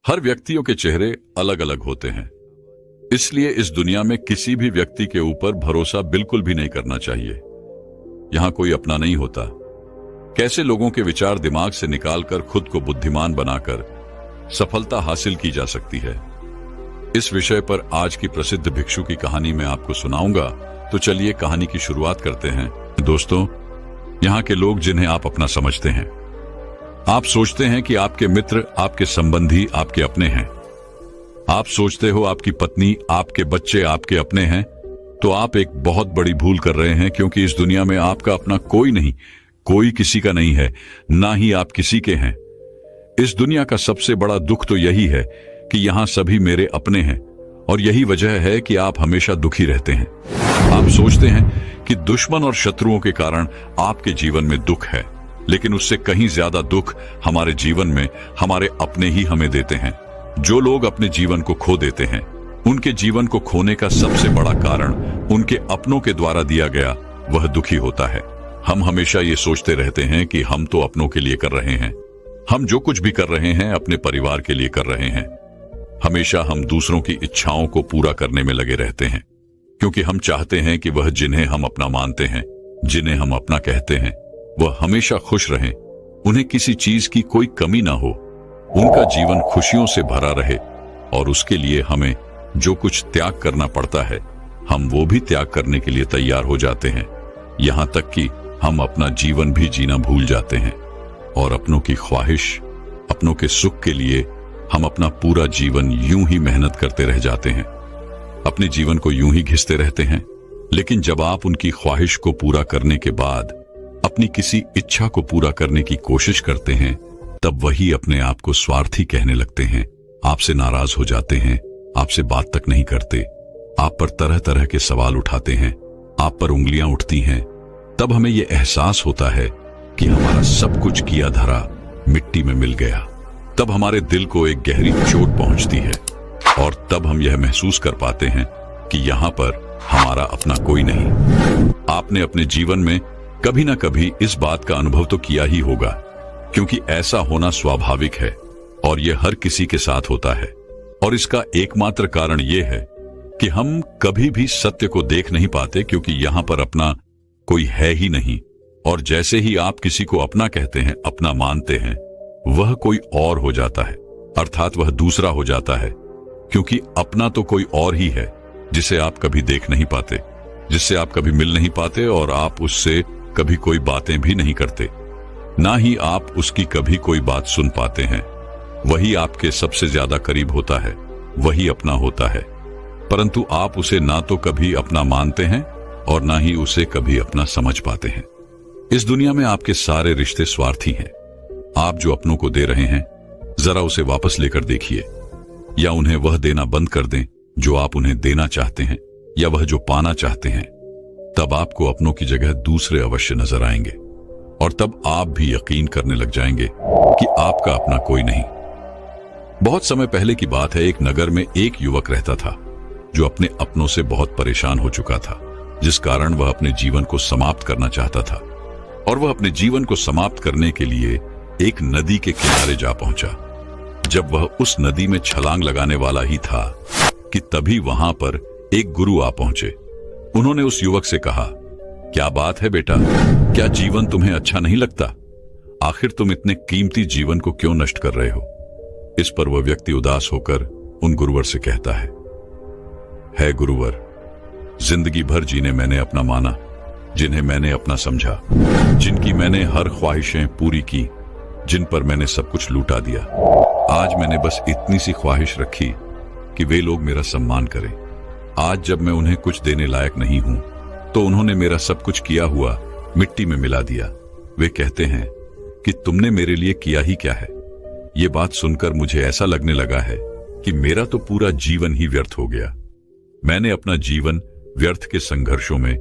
हर व्यक्तियों के चेहरे अलग अलग होते हैं, इसलिए इस दुनिया में किसी भी व्यक्ति के ऊपर भरोसा बिल्कुल भी नहीं करना चाहिए। यहां कोई अपना नहीं होता। कैसे लोगों के विचार दिमाग से निकालकर खुद को बुद्धिमान बनाकर सफलता हासिल की जा सकती है, इस विषय पर आज की प्रसिद्ध भिक्षु की कहानी मैं आपको सुनाऊंगा। तो चलिए कहानी की शुरुआत करते हैं। दोस्तों, यहाँ के लोग जिन्हें आप अपना समझते हैं, आप सोचते हैं कि आपके मित्र, आपके संबंधी आपके अपने हैं। आप सोचते हो आपकी पत्नी, आपके बच्चे आपके अपने हैं, तो आप एक बहुत बड़ी भूल कर रहे हैं, क्योंकि इस दुनिया में आपका अपना कोई नहीं, कोई किसी का नहीं है, ना ही आप किसी के हैं। इस दुनिया का सबसे बड़ा दुख तो यही है कि यहां सभी मेरे अपने हैं, और यही वजह है कि आप हमेशा दुखी रहते हैं। आप सोचते हैं कि दुश्मन और शत्रुओं के कारण आपके जीवन में दुख है, लेकिन उससे कहीं ज्यादा दुख हमारे जीवन में हमारे अपने ही हमें देते हैं। जो लोग अपने जीवन को खो देते हैं, उनके जीवन को खोने का सबसे बड़ा कारण उनके अपनों के द्वारा दिया गया वह दुखी होता है। हम हमेशा ये सोचते रहते हैं कि हम तो अपनों के लिए कर रहे हैं, हम जो कुछ भी कर रहे हैं अपने परिवार के लिए कर रहे हैं। हमेशा हम दूसरों की इच्छाओं को पूरा करने में लगे रहते हैं, क्योंकि हम चाहते हैं कि वह जिन्हें हम अपना मानते हैं, जिन्हें हम अपना कहते हैं, वह हमेशा खुश रहें, उन्हें किसी चीज की कोई कमी ना हो, उनका जीवन खुशियों से भरा रहे। और उसके लिए हमें जो कुछ त्याग करना पड़ता है, हम वो भी त्याग करने के लिए तैयार हो जाते हैं। यहां तक कि हम अपना जीवन भी जीना भूल जाते हैं, और अपनों की ख्वाहिश, अपनों के सुख के लिए हम अपना पूरा जीवन यूं ही मेहनत करते रह जाते हैं, अपने जीवन को यूं ही घिसते रहते हैं। लेकिन जब आप उनकी ख्वाहिश को पूरा करने के बाद अपनी किसी इच्छा को पूरा करने की कोशिश करते हैं, तब वही अपने आप को स्वार्थी कहने लगते हैं, आपसे नाराज हो जाते हैं, आपसे बात तक नहीं करते, आप पर तरह तरह के सवाल उठाते हैं, आप पर उंगलियां उठती हैं। तब हमें यह एहसास होता है कि हमारा सब कुछ किया धरा मिट्टी में मिल गया। तब हमारे दिल को एक गहरी चोट पहुंचती है, और तब हम यह महसूस कर पाते हैं कि यहां पर हमारा अपना कोई नहीं। आपने अपने जीवन में कभी ना कभी इस बात का अनुभव तो किया ही होगा, क्योंकि ऐसा होना स्वाभाविक है और यह हर किसी के साथ होता है। और इसका एकमात्र कारण यह है कि हम कभी भी सत्य को देख नहीं पाते, क्योंकि यहां पर अपना कोई है ही नहीं। और जैसे ही आप किसी को अपना कहते हैं, अपना मानते हैं, वह कोई और हो जाता है, अर्थात वह दूसरा हो जाता है, क्योंकि अपना तो कोई और ही है जिसे आप कभी देख नहीं पाते, जिससे आप कभी मिल नहीं पाते, और आप उससे कभी कोई बातें भी नहीं करते, ना ही आप उसकी कभी कोई बात सुन पाते हैं। वही आपके सबसे ज्यादा करीब होता है, वही अपना होता है, परंतु आप उसे ना तो कभी अपना मानते हैं और ना ही उसे कभी अपना समझ पाते हैं। इस दुनिया में आपके सारे रिश्ते स्वार्थी हैं। आप जो अपनों को दे रहे हैं, जरा उसे वापस लेकर देखिए, या उन्हें वह देना बंद कर दें जो आप उन्हें देना चाहते हैं, या वह जो पाना चाहते हैं। तब आपको अपनों की जगह दूसरे अवश्य नजर आएंगे, और तब आप भी यकीन करने लग जाएंगे कि आपका अपना कोई नहीं। बहुत समय पहले की बात है, एक नगर में एक युवक रहता था जो अपने अपनों से बहुत परेशान हो चुका था, जिस कारण वह अपने जीवन को समाप्त करना चाहता था। और वह अपने जीवन को समाप्त करने के लिए एक नदी के किनारे जा पहुंचा। जब वह उस नदी में छलांग लगाने वाला ही था कि तभी वहां पर एक गुरु आ पहुंचे। उन्होंने उस युवक से कहा, क्या बात है बेटा, क्या जीवन तुम्हें अच्छा नहीं लगता? आखिर तुम इतने कीमती जीवन को क्यों नष्ट कर रहे हो? इस पर वह व्यक्ति उदास होकर उन गुरुवर से कहता है गुरुवर, जिंदगी भर जीने मैंने अपना माना, जिन्हें मैंने अपना समझा, जिनकी मैंने हर ख्वाहिशें पूरी की, जिन पर मैंने सब कुछ लूटा दिया। आज मैंने बस इतनी सी ख्वाहिश रखी कि वे लोग मेरा सम्मान करें। आज जब मैं उन्हें कुछ देने लायक नहीं हूं, तो उन्होंने मेरा सब कुछ किया हुआ मिट्टी में मिला दिया। वे कहते हैं कि तुमने मेरे लिए किया ही क्या है? ये बात सुनकर मुझे ऐसा लगने लगा है कि मेरा तो पूरा जीवन ही व्यर्थ हो गया। मैंने अपना जीवन व्यर्थ के संघर्षों में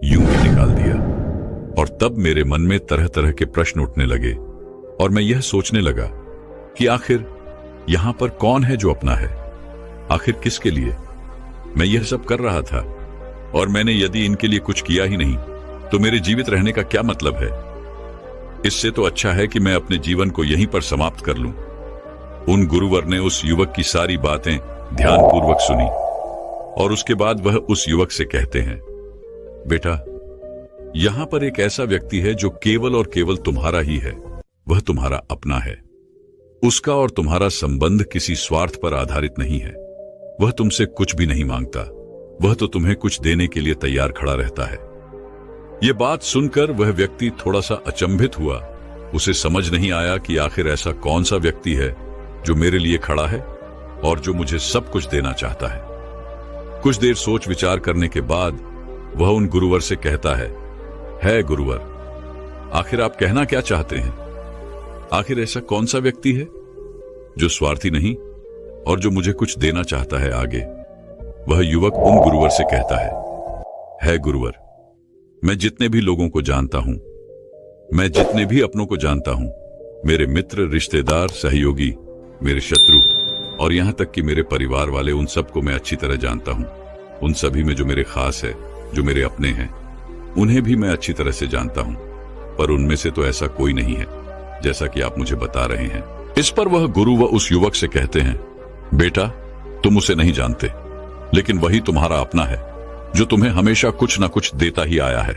यूं ही निकाल दिया। और तब मेरे मन में तरह तरह के प्रश्न उठने लगे, और मैं यह सोचने लगा कि आखिर यहां पर कौन है जो अपना है? आखिर किसके लिए मैं यह सब कर रहा था? और मैंने यदि इनके लिए कुछ किया ही नहीं, तो मेरे जीवित रहने का क्या मतलब है? इससे तो अच्छा है कि मैं अपने जीवन को यहीं पर समाप्त कर लूं। उन गुरुवर ने उस युवक की सारी बातें ध्यानपूर्वक सुनी और उसके बाद वह उस युवक से कहते हैं, बेटा, यहां पर एक ऐसा व्यक्ति है जो केवल और केवल तुम्हारा ही है। वह तुम्हारा अपना है। उसका और तुम्हारा संबंध किसी स्वार्थ पर आधारित नहीं है। वह तुमसे कुछ भी नहीं मांगता। वह तो तुम्हें कुछ देने के लिए तैयार खड़ा रहता है। यह बात सुनकर वह व्यक्ति थोड़ा सा अचंभित हुआ। उसे समझ नहीं आया कि आखिर ऐसा कौन सा व्यक्ति है जो मेरे लिए खड़ा है और जो मुझे सब कुछ देना चाहता है। कुछ देर सोच विचार करने के बाद वह उन गुरुवर से कहता है गुरुवर, आखिर आप कहना क्या चाहते हैं? आखिर ऐसा कौन सा व्यक्ति है जो स्वार्थी नहीं और जो मुझे कुछ देना चाहता है आगे? वह युवक उन गुरुवर से कहता है गुरुवर, मैं जितने भी लोगों को जानता हूं, मैं जितने भी अपनों को जानता हूं, मेरे मित्र, रिश्तेदार, सहयोगी, मेरे शत्रु और यहां तक कि मेरे परिवार वाले, उन सबको मैं अच्छी तरह जानता हूं। उन सभी में जो मेरे खास है, जो मेरे अपने हैं, उन्हें भी मैं अच्छी तरह से जानता हूं। पर उनमें से तो ऐसा कोई नहीं है जैसा कि आप मुझे बता रहे हैं। इस पर वह गुरु व उस युवक से कहते हैं, बेटा, तुम उसे नहीं जानते, लेकिन वही तुम्हारा अपना है जो तुम्हें हमेशा कुछ ना कुछ देता ही आया है।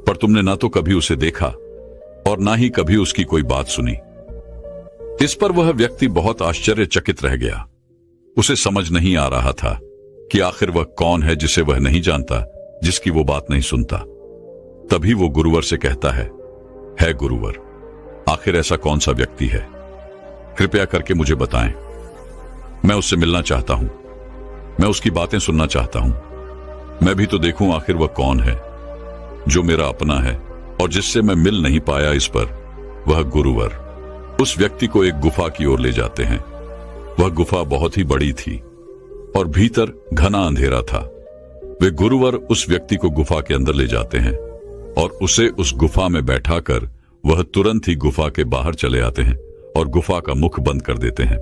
पर तुमने ना तो कभी उसे देखा और ना ही कभी उसकी कोई बात सुनी। इस पर वह व्यक्ति बहुत आश्चर्यचकित रह गया। उसे समझ नहीं आ रहा था कि आखिर वह कौन है जिसे वह नहीं जानता, जिसकी वो बात नहीं सुनता। तभी वो गुरुवर से कहता है गुरुवर, आखिर ऐसा कौन सा व्यक्ति है? कृपया करके मुझे बताएं। मैं उससे मिलना चाहता हूं। मैं उसकी बातें सुनना चाहता हूं। मैं भी तो देखूं आखिर वह कौन है जो मेरा अपना है और जिससे मैं मिल नहीं पाया। इस पर वह गुरुवर उस व्यक्ति को एक गुफा की ओर ले जाते हैं। वह गुफा बहुत ही बड़ी थी और भीतर घना अंधेरा था। वे गुरुवर उस व्यक्ति को गुफा के अंदर ले जाते हैं और उसे उस गुफा में बैठाकर वह तुरंत ही गुफा के बाहर चले आते हैं और गुफा का मुख बंद कर देते हैं।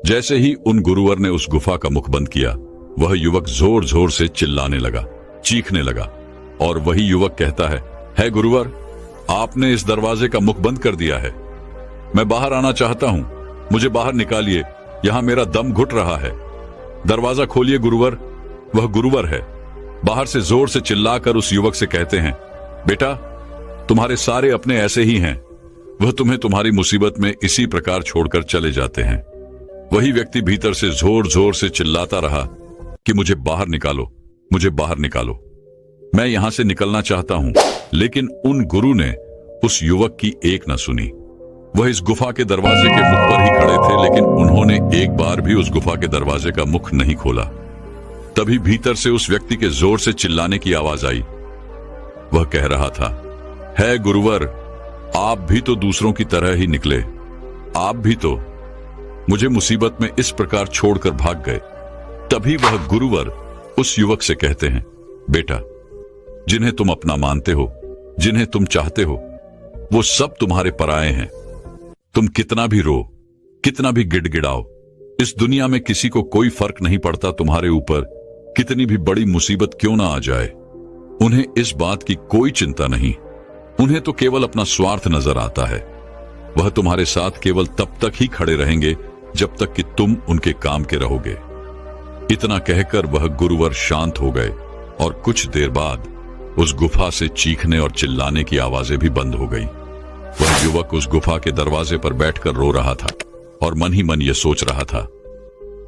जैसे ही उन गुरुवर ने उस गुफा का मुख बंद किया, वह युवक जोर जोर से चिल्लाने लगा, चीखने लगा। और वही युवक कहता है गुरुवर, आपने इस दरवाजे का मुख बंद कर दिया है। मैं बाहर आना चाहता हूं, मुझे बाहर निकालिए, यहां मेरा दम घुट रहा है। दरवाजा खोलिए गुरुवर। वह गुरुवर है बाहर से जोर से चिल्लाकर उस युवक से कहते हैं, बेटा, तुम्हारे सारे अपने ऐसे ही हैं। वह तुम्हें तुम्हारी मुसीबत में इसी प्रकार छोड़कर चले जाते हैं। वही व्यक्ति भीतर से जोर जोर से चिल्लाता रहा कि मुझे बाहर निकालो, मुझे बाहर निकालो, मैं यहां से निकलना चाहता हूं। लेकिन उन गुरु ने उस युवक की एक न सुनी। वह इस गुफा के दरवाजे के मुख पर ही खड़े थे, लेकिन उन्होंने एक बार भी उस गुफा के दरवाजे का मुख नहीं खोला। तभी भीतर से उस व्यक्ति के जोर से चिल्लाने की आवाज आई। वह कह रहा था, है गुरुवर, आप भी तो दूसरों की तरह ही निकले। आप भी तो मुझे मुसीबत में इस प्रकार छोड़कर भाग गए। तभी वह गुरुवर उस युवक से कहते हैं, बेटा, जिन्हें तुम अपना मानते हो, जिन्हें तुम चाहते हो, वो सब तुम्हारे पराये हैं। तुम कितना भी रो, कितना भी गिड़गिड़ाओ, इस दुनिया में किसी को कोई फर्क नहीं पड़ता तुम्हारे ऊपर कितनी भी बड़ी मुसीबत क्यों ना आ जाए। उन्हें इस बात की कोई चिंता नहीं। उन्हें तो केवल अपना स्वार्थ नजर आता है। वह तुम्हारे साथ केवल तब तक ही खड़े रहेंगे जब तक कि तुम उनके काम के रहोगे। इतना कहकर वह गुरुवर शांत हो गए और कुछ देर बाद उस गुफा से चीखने और चिल्लाने की आवाजें भी बंद हो गई। वह युवक उस गुफा के दरवाजे पर बैठकर रो रहा था और मन ही मन यह सोच रहा था,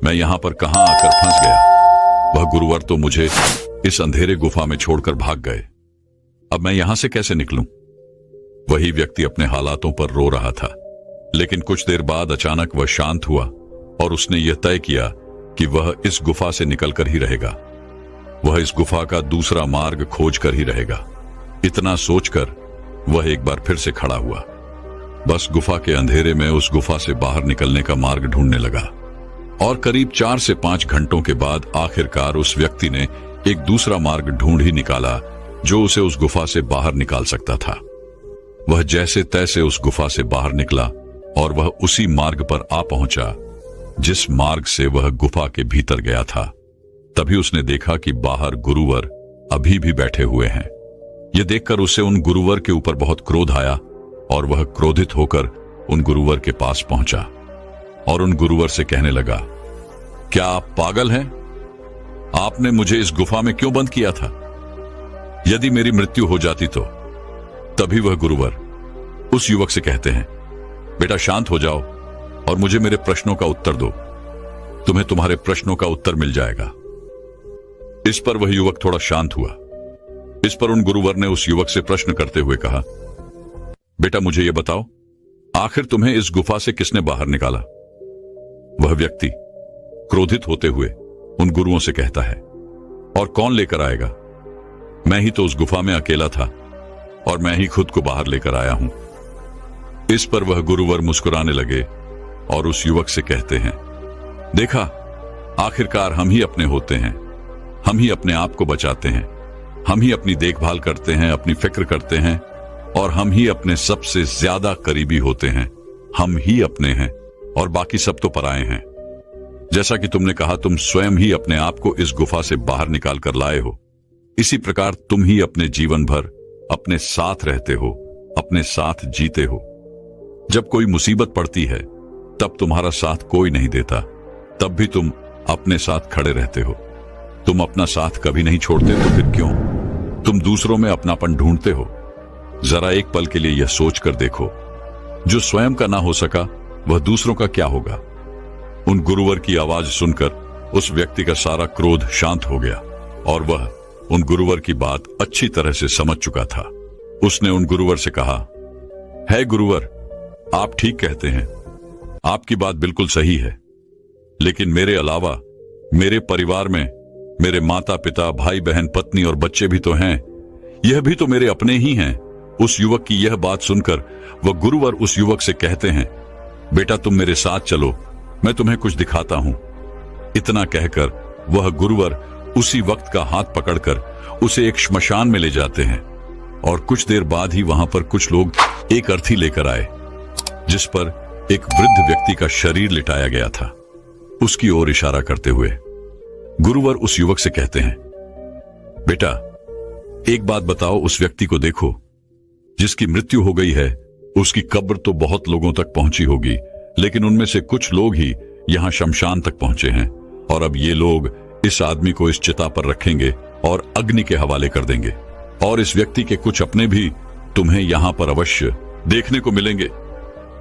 मैं यहां पर कहां आकर फंस गया। वह गुरुवर तो मुझे इस अंधेरे गुफा में छोड़कर भाग गए। अब मैं यहां से कैसे निकलूं? वही व्यक्ति अपने हालातों पर रो रहा था, लेकिन कुछ देर बाद अचानक वह शांत हुआ और उसने यह तय किया कि वह इस गुफा से निकलकर ही रहेगा। वह इस गुफा का दूसरा मार्ग खोज कर ही रहेगा। इतना सोचकर वह एक बार फिर से खड़ा हुआ। बस गुफा के अंधेरे में उस गुफा से बाहर निकलने का मार्ग ढूंढने लगा और करीब 4 से 5 घंटों के बाद आखिरकार उस व्यक्ति ने एक दूसरा मार्ग ढूंढ ही निकाला जो उसे उस गुफा से बाहर निकाल सकता था। वह जैसे तैसे उस गुफा से बाहर निकला और वह उसी मार्ग पर आ पहुंचा जिस मार्ग से वह गुफा के भीतर गया था। तभी उसने देखा कि बाहर गुरुवर अभी भी बैठे हुए हैं। यह देखकर उसे उन गुरुवर के ऊपर बहुत क्रोध आया और वह क्रोधित होकर उन गुरुवर के पास पहुंचा और उन गुरुवर से कहने लगा, क्या आप पागल हैं? आपने मुझे इस गुफा में क्यों बंद किया था? यदि मेरी मृत्यु हो जाती तो? तभी वह गुरुवर उस युवक से कहते हैं, बेटा शांत हो जाओ और मुझे मेरे प्रश्नों का उत्तर दो। तुम्हें तुम्हारे प्रश्नों का उत्तर मिल जाएगा। इस पर वह युवक थोड़ा शांत हुआ। इस पर उन गुरुवर ने उस युवक से प्रश्न करते हुए कहा, बेटा मुझे यह बताओ, आखिर तुम्हें इस गुफा से किसने बाहर निकाला? वह व्यक्ति क्रोधित होते हुए उन गुरुओं से कहता है, और कौन लेकर आएगा? मैं ही तो उस गुफा में अकेला था और मैं ही खुद को बाहर लेकर आया हूं। इस पर वह गुरुवर मुस्कुराने लगे और उस युवक से कहते हैं, देखा, आखिरकार हम ही अपने होते हैं, हम ही अपने आप को बचाते हैं, हम ही अपनी देखभाल करते हैं, अपनी फिक्र करते हैं और हम ही अपने सबसे ज्यादा करीबी होते हैं। हम ही अपने हैं और बाकी सब तो पराए हैं। जैसा कि तुमने कहा, तुम स्वयं ही अपने आप को इस गुफा से बाहर निकाल कर लाए हो, इसी प्रकार तुम ही अपने जीवन भर अपने साथ रहते हो, अपने साथ जीते हो। जब कोई मुसीबत पड़ती है तब तुम्हारा साथ कोई नहीं देता, तब भी तुम अपने साथ खड़े रहते हो। तुम अपना साथ कभी नहीं छोड़ते, तो फिर क्यों? तुम दूसरों में अपनापन ढूंढते हो। जरा एक पल के लिए यह सोच कर देखो, जो स्वयं का ना हो सका वह दूसरों का क्या होगा? उन गुरुवर की आवाज सुनकर उस व्यक्ति का सारा क्रोध शांत हो गया और वह उन गुरुवर की बात अच्छी तरह से समझ चुका था। उसने उन गुरुवर से कहा, है गुरुवर, आप ठीक कहते हैं, आपकी बात बिल्कुल सही है, लेकिन मेरे अलावा मेरे परिवार में मेरे माता पिता, भाई बहन, पत्नी और बच्चे भी तो हैं। यह भी तो मेरे अपने ही हैं। उस युवक की यह बात सुनकर वह गुरुवर उस युवक से कहते हैं, बेटा तुम मेरे साथ चलो, मैं तुम्हें कुछ दिखाता हूं। इतना कहकर वह गुरुवर उसी वक्त का हाथ पकड़कर उसे एक श्मशान में ले जाते हैं और कुछ देर बाद ही वहां पर कुछ लोग एक अर्थी लेकर आए, जिस पर एक वृद्ध व्यक्ति का शरीर लिटाया गया था। उसकी ओर इशारा करते हुए गुरुवर उस युवक से कहते हैं, बेटा एक बात बताओ, उस व्यक्ति को देखो जिसकी मृत्यु हो गई है, उसकी कब्र तो बहुत लोगों तक पहुंची होगी, लेकिन उनमें से कुछ लोग ही यहां शमशान तक पहुंचे हैं और अब ये लोग इस आदमी को इस चिता पर रखेंगे और अग्नि के हवाले कर देंगे। और इस व्यक्ति के कुछ अपने भी तुम्हें यहां पर अवश्य देखने को मिलेंगे।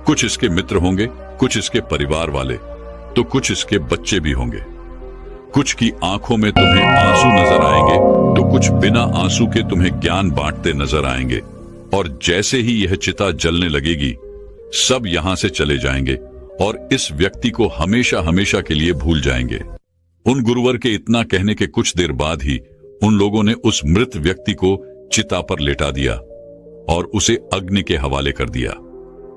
कुछ इसके मित्र होंगे, कुछ इसके परिवार वाले, तो कुछ इसके बच्चे भी होंगे। कुछ की आंखों में तुम्हें आंसू नजर आएंगे, तो कुछ बिना आंसू के तुम्हें ज्ञान बांटते नजर आएंगे। और जैसे ही यह चिता जलने लगेगी, सब यहां से चले जाएंगे और इस व्यक्ति को हमेशा हमेशा के लिए भूल जाएंगे। उन गुरुवर के इतना कहने के कुछ देर बाद ही उन लोगों ने उस मृत व्यक्ति को चिता पर लेटा दिया और उसे अग्नि के हवाले कर दिया।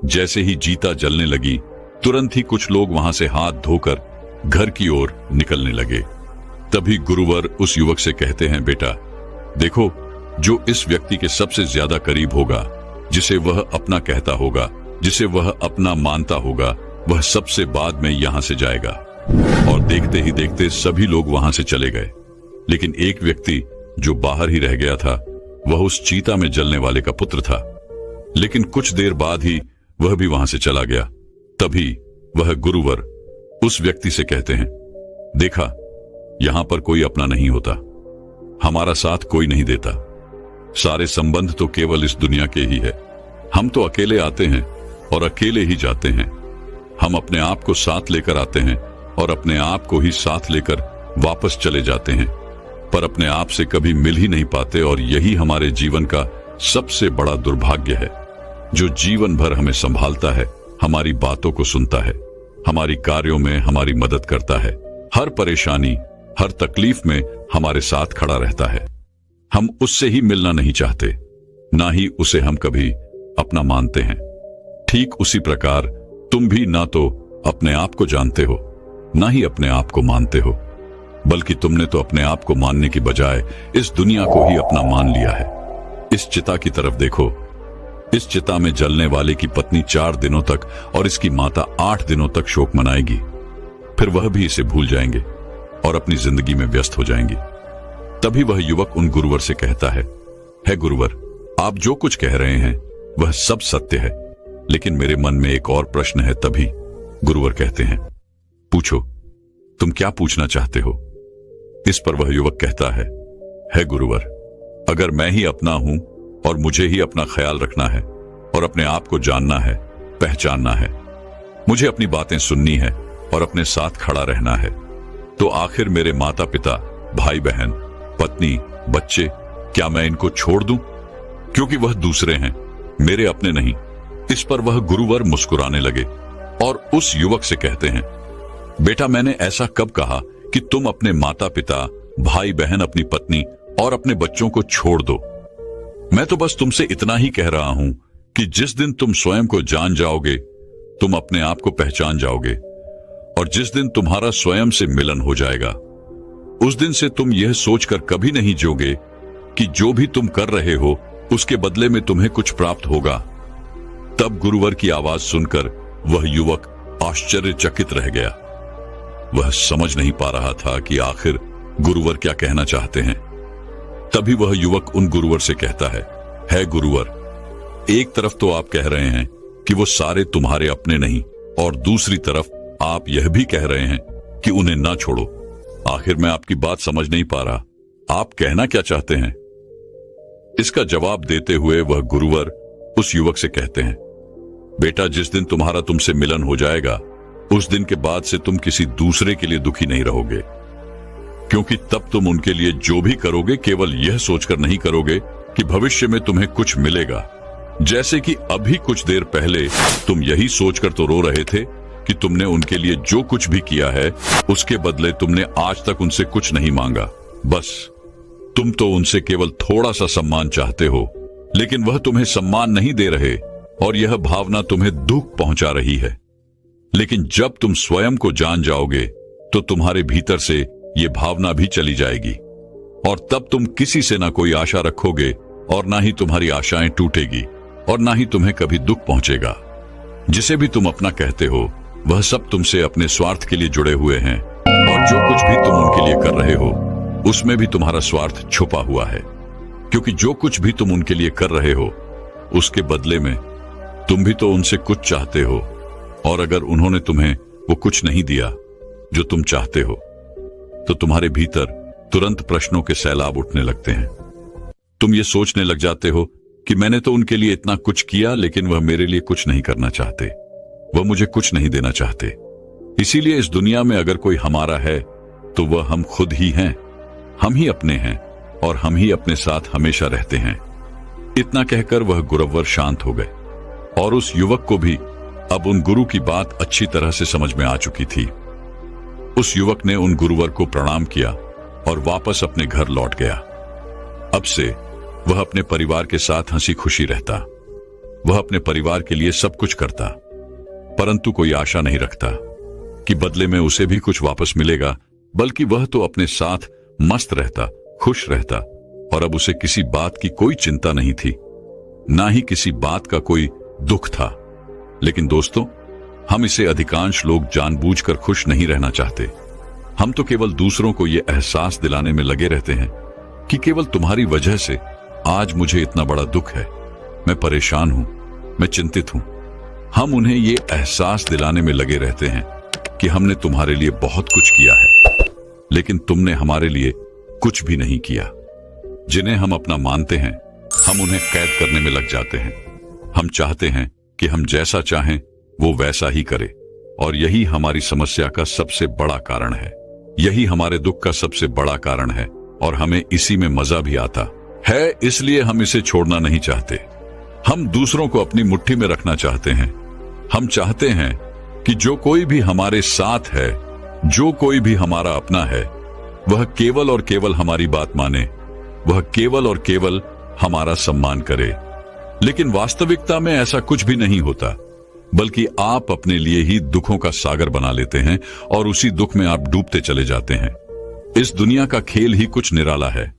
जैसे ही जीता जलने लगी, तुरंत ही कुछ लोग वहां से हाथ धोकर घर की ओर निकलने लगे। तभी गुरुवर उस युवक से कहते हैं, बेटा देखो, जो इस व्यक्ति के सबसे ज्यादा करीब होगा, जिसे वह अपना कहता होगा, जिसे वह अपना मानता होगा, वह सबसे बाद में यहां से जाएगा। और देखते ही देखते सभी लोग वहां से चले गए, लेकिन एक व्यक्ति जो बाहर ही रह गया था, वह उस चीता में जलने वाले का पुत्र था। लेकिन कुछ देर बाद ही वह भी वहां से चला गया। तभी वह गुरुवर उस व्यक्ति से कहते हैं, देखा, यहां पर कोई अपना नहीं होता, हमारा साथ कोई नहीं देता, सारे संबंध तो केवल इस दुनिया के ही है। हम तो अकेले आते हैं और अकेले ही जाते हैं। हम अपने आप को साथ लेकर आते हैं और अपने आप को ही साथ लेकर वापस चले जाते हैं, पर अपने आप से कभी मिल ही नहीं पाते। और यही हमारे जीवन का सबसे बड़ा दुर्भाग्य है। जो जीवन भर हमें संभालता है, हमारी बातों को सुनता है, हमारी कार्यों में हमारी मदद करता है, हर परेशानी, हर तकलीफ में हमारे साथ खड़ा रहता है, हम उससे ही मिलना नहीं चाहते, ना ही उसे हम कभी अपना मानते हैं। ठीक उसी प्रकार तुम भी ना तो अपने आप को जानते हो, ना ही अपने आप को मानते हो, बल्कि तुमने तो अपने आप को मानने की बजाय इस दुनिया को ही अपना मान लिया है। इस चिता की तरफ देखो, इस चिता में जलने वाले की पत्नी 4 दिनों तक और इसकी माता 8 दिनों तक शोक मनाएगी, फिर वह भी इसे भूल जाएंगे और अपनी जिंदगी में व्यस्त हो जाएंगी। तभी वह युवक उन गुरुवर से कहता है गुरुवर, आप जो कुछ कह रहे हैं वह सब सत्य है, लेकिन मेरे मन में एक और प्रश्न है। तभी गुरुवर कहते हैं, पूछो, तुम क्या पूछना चाहते हो? इस पर वह युवक कहता है गुरुवर, अगर मैं ही अपना हूं और मुझे ही अपना ख्याल रखना है और अपने आप को जानना है, पहचानना है, मुझे अपनी बातें सुननी है और अपने साथ खड़ा रहना है, तो आखिर मेरे माता पिता, भाई बहन, पत्नी, बच्चे, क्या मैं इनको छोड़ दूं? क्योंकि वह दूसरे हैं, मेरे अपने नहीं। इस पर वह गुरुवर मुस्कुराने लगे और उस युवक से कहते हैं, बेटा, मैंने ऐसा कब कहा कि तुम अपने माता पिता, भाई बहन, अपनी पत्नी और अपने बच्चों को छोड़ दो? मैं तो बस तुमसे इतना ही कह रहा हूं कि जिस दिन तुम स्वयं को जान जाओगे, तुम अपने आप को पहचान जाओगे, और जिस दिन तुम्हारा स्वयं से मिलन हो जाएगा, उस दिन से तुम यह सोचकर कभी नहीं जोगे कि जो भी तुम कर रहे हो उसके बदले में तुम्हें कुछ प्राप्त होगा। तब गुरुवर की आवाज सुनकर वह युवक आश्चर्यचकित रह गया। वह समझ नहीं पा रहा था कि आखिर गुरुवर क्या कहना चाहते हैं। तभी वह युवक उन गुरुवर से कहता है गुरुवर, एक तरफ तो आप कह रहे हैं कि वो सारे तुम्हारे अपने नहीं, और दूसरी तरफ आप यह भी कह रहे हैं कि उन्हें ना छोड़ो। आखिर मैं आपकी बात समझ नहीं पा रहा, आप कहना क्या चाहते हैं? इसका जवाब देते हुए वह गुरुवर उस युवक से कहते हैं, बेटा, जिस दिन तुम्हारा तुमसे मिलन हो जाएगा, उस दिन के बाद से तुम किसी दूसरे के लिए दुखी नहीं रहोगे, क्योंकि तब तुम उनके लिए जो भी करोगे केवल यह सोचकर नहीं करोगे कि भविष्य में तुम्हें कुछ मिलेगा। जैसे कि अभी कुछ देर पहले तुम यही सोचकर तो रो रहे थे कि तुमने उनके लिए जो कुछ भी किया है उसके बदले तुमने आज तक उनसे कुछ नहीं मांगा। बस तुम तो उनसे केवल थोड़ा सा सम्मान चाहते हो, लेकिन वह तुम्हें सम्मान नहीं दे रहे और यह भावना तुम्हें दुख पहुंचा रही है। लेकिन जब तुम स्वयं को जान जाओगे तो तुम्हारे भीतर से यह भावना भी चली जाएगी, और तब तुम किसी से ना कोई आशा रखोगे और ना ही तुम्हारी आशाएं टूटेगी और ना ही तुम्हें कभी दुख पहुंचेगा। जिसे भी तुम अपना कहते हो वह सब तुमसे अपने स्वार्थ के लिए जुड़े हुए हैं, और जो कुछ भी तुम उनके लिए कर रहे हो उसमें भी तुम्हारा स्वार्थ छुपा हुआ है, क्योंकि जो कुछ भी तुम उनके लिए कर रहे हो उसके बदले में तुम भी तो उनसे कुछ चाहते हो, और अगर उन्होंने तुम्हें वो कुछ नहीं दिया जो तुम चाहते हो तो तुम्हारे भीतर तुरंत प्रश्नों के सैलाब उठने लगते हैं। तुम ये सोचने लग जाते हो कि मैंने तो उनके लिए इतना कुछ किया, लेकिन वह मेरे लिए कुछ नहीं करना चाहते, वह मुझे कुछ नहीं देना चाहते। इसीलिए इस दुनिया में अगर कोई हमारा है तो वह हम खुद ही हैं, हम ही अपने हैं और हम ही अपने साथ हमेशा रहते हैं। इतना कहकर वह गुरुवर शांत हो गए, और उस युवक को भी अब उन गुरु की बात अच्छी तरह से समझ में आ चुकी थी। उस युवक ने उन गुरुवर को प्रणाम किया और वापस अपने घर लौट गया। अब से वह अपने परिवार के साथ हंसी खुशी रहता। वह अपने परिवार के लिए सब कुछ करता, परंतु कोई आशा नहीं रखता कि बदले में उसे भी कुछ वापस मिलेगा, बल्कि वह तो अपने साथ मस्त रहता, खुश रहता, और अब उसे किसी बात की कोई चिंता नहीं थी, ना ही किसी बात का कोई दुख था। लेकिन दोस्तों, हम इसे अधिकांश लोग जानबूझकर खुश नहीं रहना चाहते। हम तो केवल दूसरों को यह एहसास दिलाने में लगे रहते हैं कि केवल तुम्हारी वजह से आज मुझे इतना बड़ा दुख है, मैं परेशान हूं, मैं चिंतित हूं। हम उन्हें ये एहसास दिलाने में लगे रहते हैं कि हमने तुम्हारे लिए बहुत कुछ किया है, लेकिन तुमने हमारे लिए कुछ भी नहीं किया। जिन्हें हम अपना मानते हैं, हम उन्हें कैद करने में लग जाते हैं। हम चाहते हैं कि हम जैसा चाहें वो वैसा ही करे, और यही हमारी समस्या का सबसे बड़ा कारण है। यही हमारे दुख का सबसे बड़ा कारण है, और हमें इसी में मजा भी आता है। इसलिए हम इसे छोड़ना नहीं चाहते। हम दूसरों को अपनी मुट्ठी में रखना चाहते हैं। हम चाहते हैं कि जो कोई भी हमारे साथ है, जो कोई भी हमारा अपना है, वह केवल और केवल हमारी बात माने, वह केवल और केवल हमारा सम्मान करे। लेकिन वास्तविकता में ऐसा कुछ भी नहीं होता, बल्कि आप अपने लिए ही दुखों का सागर बना लेते हैं और उसी दुख में आप डूबते चले जाते हैं। इस दुनिया का खेल ही कुछ निराला है।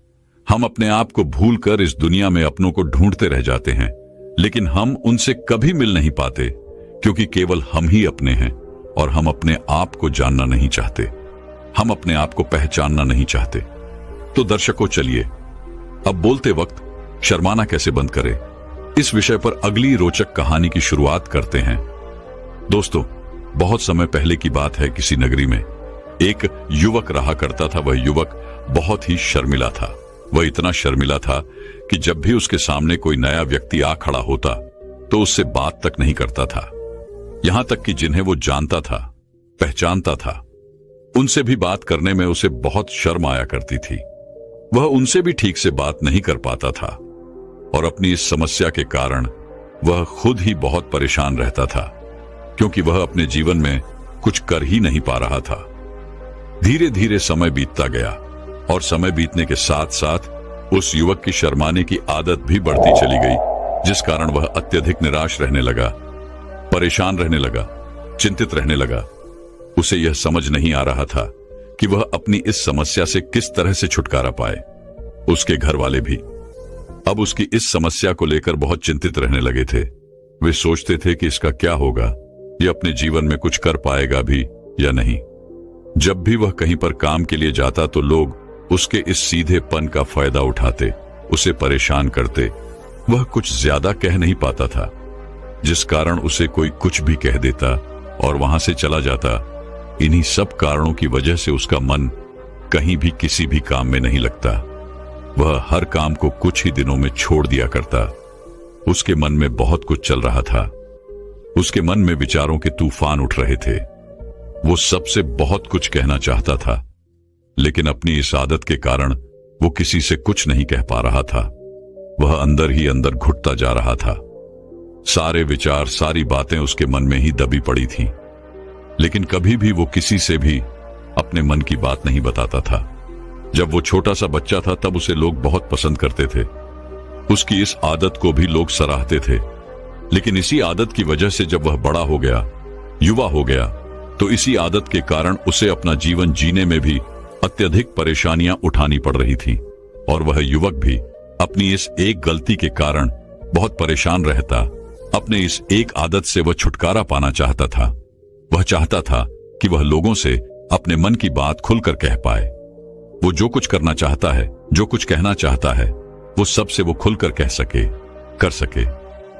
हम अपने आप को भूलकर इस दुनिया में अपनों को ढूंढते रह जाते हैं, लेकिन हम उनसे कभी मिल नहीं पाते, क्योंकि केवल हम ही अपने हैं और हम अपने आप को जानना नहीं चाहते। हम अपने आप को पहचानना नहीं चाहते। तो दर्शकों, चलिए अब बोलते वक्त शर्माना कैसे बंद करें, इस विषय पर अगली रोचक कहानी की शुरुआत करते हैं। दोस्तों, बहुत समय पहले की बात है, किसी नगरी में एक युवक रहा करता था। वह युवक बहुत ही शर्मिला था। वह इतना शर्मिला था कि जब भी उसके सामने कोई नया व्यक्ति आ खड़ा होता तो उससे बात तक नहीं करता था। यहां तक कि जिन्हें वो जानता था, पहचानता था, उनसे भी बात करने में उसे बहुत शर्म आया करती थी। वह उनसे भी ठीक से बात नहीं कर पाता था और अपनी इस समस्या के कारण वह खुद ही बहुत परेशान रहता था, क्योंकि वह अपने जीवन में कुछ कर ही नहीं पा रहा था। धीरे धीरे समय बीतता गया और समय बीतने के साथ साथ उस युवक की शर्माने की आदत भी बढ़ती चली गई, जिस कारण वह अत्यधिक निराश रहने लगा, परेशान रहने लगा, चिंतित रहने लगा। उसे यह समझ नहीं आ रहा था कि वह अपनी इस समस्या से किस तरह से छुटकारा पाए। उसके घर वाले भी अब उसकी इस समस्या को लेकर बहुत चिंतित रहने लगे थे। वे सोचते थे कि इसका क्या होगा, यह अपने जीवन में कुछ कर पाएगा भी या नहीं। जब भी वह कहीं पर काम के लिए जाता तो लोग उसके इस सीधेपन का फायदा उठाते, उसे परेशान करते। वह कुछ ज्यादा कह नहीं पाता था, जिस कारण उसे कोई कुछ भी कह देता और वहां से चला जाता। इन्हीं सब कारणों की वजह से उसका मन कहीं भी किसी भी काम में नहीं लगता। वह हर काम को कुछ ही दिनों में छोड़ दिया करता। उसके मन में बहुत कुछ चल रहा था। उसके मन में विचारों के तूफान उठ रहे थे। वो सबसे बहुत कुछ कहना चाहता था, लेकिन अपनी इस आदत के कारण वो किसी से कुछ नहीं कह पा रहा था। वह अंदर ही अंदर घुटता जा रहा था। सारे विचार, सारी बातें उसके मन में ही दबी पड़ी थीं, लेकिन कभी भी वो किसी से भी अपने मन की बात नहीं बताता था। जब वो छोटा सा बच्चा था तब उसे लोग बहुत पसंद करते थे। उसकी इस आदत को भी लोग सराहते थे, लेकिन इसी आदत की वजह से जब वह बड़ा हो गया, युवा हो गया, तो इसी आदत के कारण उसे अपना जीवन जीने में भी अत्यधिक परेशानियां उठानी पड़ रही थी। और वह युवक भी अपनी इस एक गलती के कारण बहुत परेशान रहता। अपने इस एक आदत से वह छुटकारा पाना चाहता था। वह चाहता था कि वह लोगों से अपने मन की बात खुलकर कह पाए। वो जो कुछ करना चाहता है, जो कुछ कहना चाहता है, वो सबसे वो खुलकर कह सके, कर सके।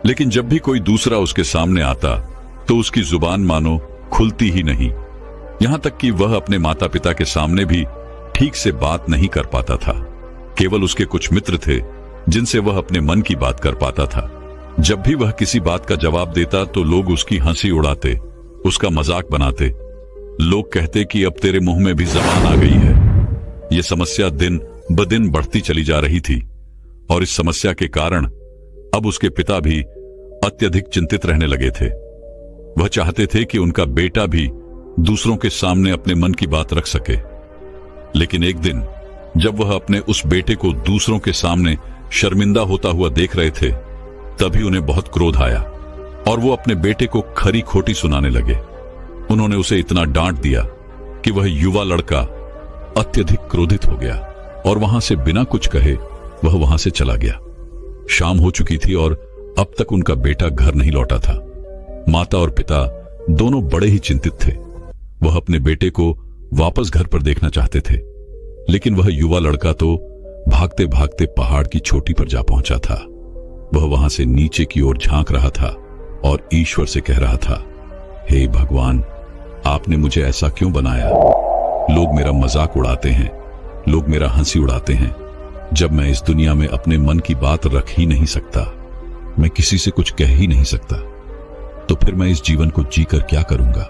लेकिन जब भी कोई दूसरा उसके सामने आता तो उसकी जुबान मानो खुलती ही नहीं। यहां तक कि वह अपने माता पिता के सामने भी ठीक से बात नहीं कर पाता था। केवल उसके कुछ मित्र थे जिनसे वह अपने मन की बात कर पाता था। जब भी वह किसी बात का जवाब देता तो लोग उसकी हंसी उड़ाते, उसका मजाक बनाते। लोग कहते कि अब तेरे मुंह में भी जबान आ गई है। यह समस्या दिन ब दिन बढ़ती चली जा रही थी और इस समस्या के कारण अब उसके पिता भी अत्यधिक चिंतित रहने लगे थे। वह चाहते थे कि उनका बेटा भी दूसरों के सामने अपने मन की बात रख सके, लेकिन एक दिन जब वह अपने उस बेटे को दूसरों के सामने शर्मिंदा होता हुआ देख रहे थे, तभी उन्हें बहुत क्रोध आया और वो अपने बेटे को खरी खोटी सुनाने लगे। उन्होंने उसे इतना डांट दिया कि वह युवा लड़का अत्यधिक क्रोधित हो गया और वहां से बिना कुछ कहे वह वहां से चला गया। शाम हो चुकी थी और अब तक उनका बेटा घर नहीं लौटा था। माता और पिता दोनों बड़े ही चिंतित थे। वह अपने बेटे को वापस घर पर देखना चाहते थे, लेकिन वह युवा लड़का तो भागते भागते पहाड़ की चोटी पर जा पहुंचा था। वह वहां से नीचे की ओर झांक रहा था और ईश्वर से कह रहा था, हे भगवान, आपने मुझे ऐसा क्यों बनाया? लोग मेरा मजाक उड़ाते हैं, लोग मेरा हंसी उड़ाते हैं, जब मैं इस दुनिया में अपने मन की बात रख ही नहीं सकता, मैं किसी से कुछ कह ही नहीं सकता, तो फिर मैं इस जीवन को जीकर क्या करूंगा?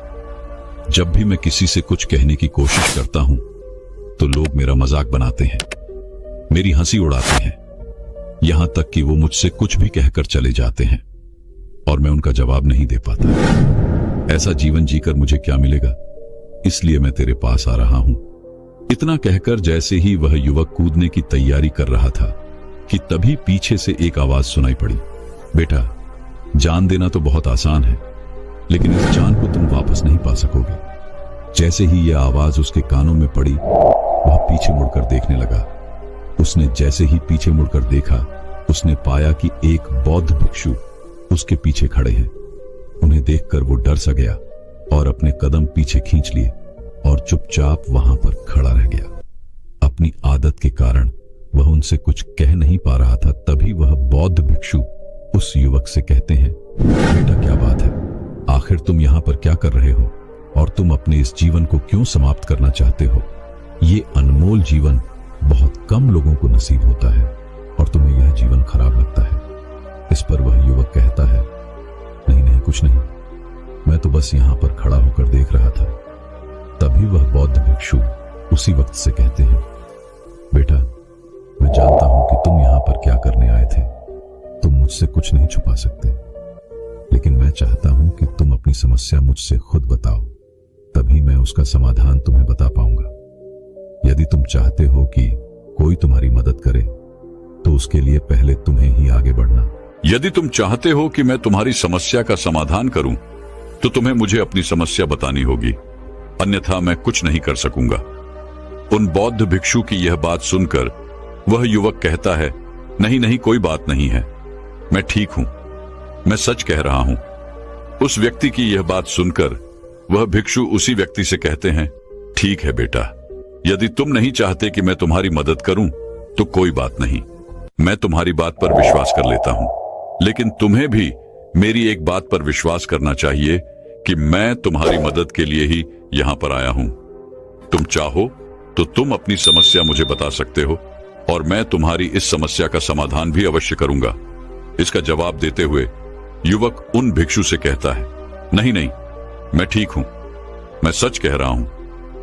जब भी मैं किसी से कुछ कहने की कोशिश करता हूं तो लोग मेरा मजाक बनाते हैं, मेरी हंसी उड़ाते हैं, यहां तक कि वो मुझसे कुछ भी कहकर चले जाते हैं और मैं उनका जवाब नहीं दे पाता। ऐसा जीवन जीकर मुझे क्या मिलेगा? इसलिए मैं तेरे पास आ रहा हूं। इतना कहकर जैसे ही वह युवक कूदने की तैयारी कर रहा था कि तभी पीछे से एक आवाज सुनाई पड़ी, बेटा, जान देना तो बहुत आसान है, लेकिन इस जान को तुम वापस नहीं पा सकोगे। जैसे ही यह आवाज उसके कानों में पड़ी, वह पीछे मुड़कर देखने लगा। उसने जैसे ही पीछे मुड़कर देखा, उसने पाया कि एक बौद्ध भिक्षु उसके पीछे खड़े हैं। उन्हें देखकर वो डर सा गया और अपने कदम पीछे खींच लिए और चुपचाप वहां पर खड़ा रह गया। अपनी आदत के कारण वह उनसे कुछ कह नहीं पा रहा था। तभी वह बौद्ध भिक्षु उस युवक से कहते हैं, बेटा, क्या बात है? आखिर तुम यहां पर क्या कर रहे हो और तुम अपने इस जीवन को क्यों समाप्त करना चाहते हो? ये अनमोल जीवन बहुत कम लोगों को नसीब होता है और तुम्हें यह जीवन खराब लगता है। इस पर वह युवक कहता है, नहीं नहीं, कुछ नहीं, मैं तो बस यहां पर खड़ा होकर देख रहा था। तभी वह बौद्ध भिक्षु उसी वक्त से कहते हैं, बेटा, मैं जानता हूं कि तुम यहां पर क्या करने आए थे। तुम मुझसे कुछ नहीं छुपा सकते, लेकिन मैं चाहता हूं कि तुम अपनी समस्या मुझसे खुद बताओ, तभी मैं उसका समाधान तुम्हें बता पाऊंगा। यदि तुम चाहते हो कि कोई तुम्हारी मदद करे, तो उसके लिए पहले तुम्हें ही आगे बढ़ना। यदि तुम चाहते हो कि मैं तुम्हारी समस्या का समाधान करूं, तो तुम्हें मुझे अपनी समस्या बतानी होगी, अन्यथा मैं कुछ नहीं कर सकूंगा। उन बौद्ध भिक्षु की यह बात सुनकर वह युवक कहता है, नहीं नहीं, कोई बात नहीं है, मैं ठीक हूं, मैं सच कह रहा हूं। उस व्यक्ति की यह बात सुनकर वह भिक्षु उसी व्यक्ति से कहते हैं, ठीक है बेटा, यदि तुम नहीं चाहते कि मैं तुम्हारी मदद करूं, तो कोई बात नहीं, मैं तुम्हारी बात पर विश्वास कर लेता हूं। लेकिन तुम्हें भी मेरी एक बात पर विश्वास करना चाहिए कि मैं तुम्हारी मदद के लिए ही यहां पर आया हूं। तुम चाहो तो तुम अपनी समस्या मुझे बता सकते हो और मैं तुम्हारी इस समस्या का समाधान भी अवश्य करूंगा। इसका जवाब देते हुए युवक उन भिक्षु से कहता है, नहीं नहीं, मैं ठीक हूं, मैं सच कह रहा हूं,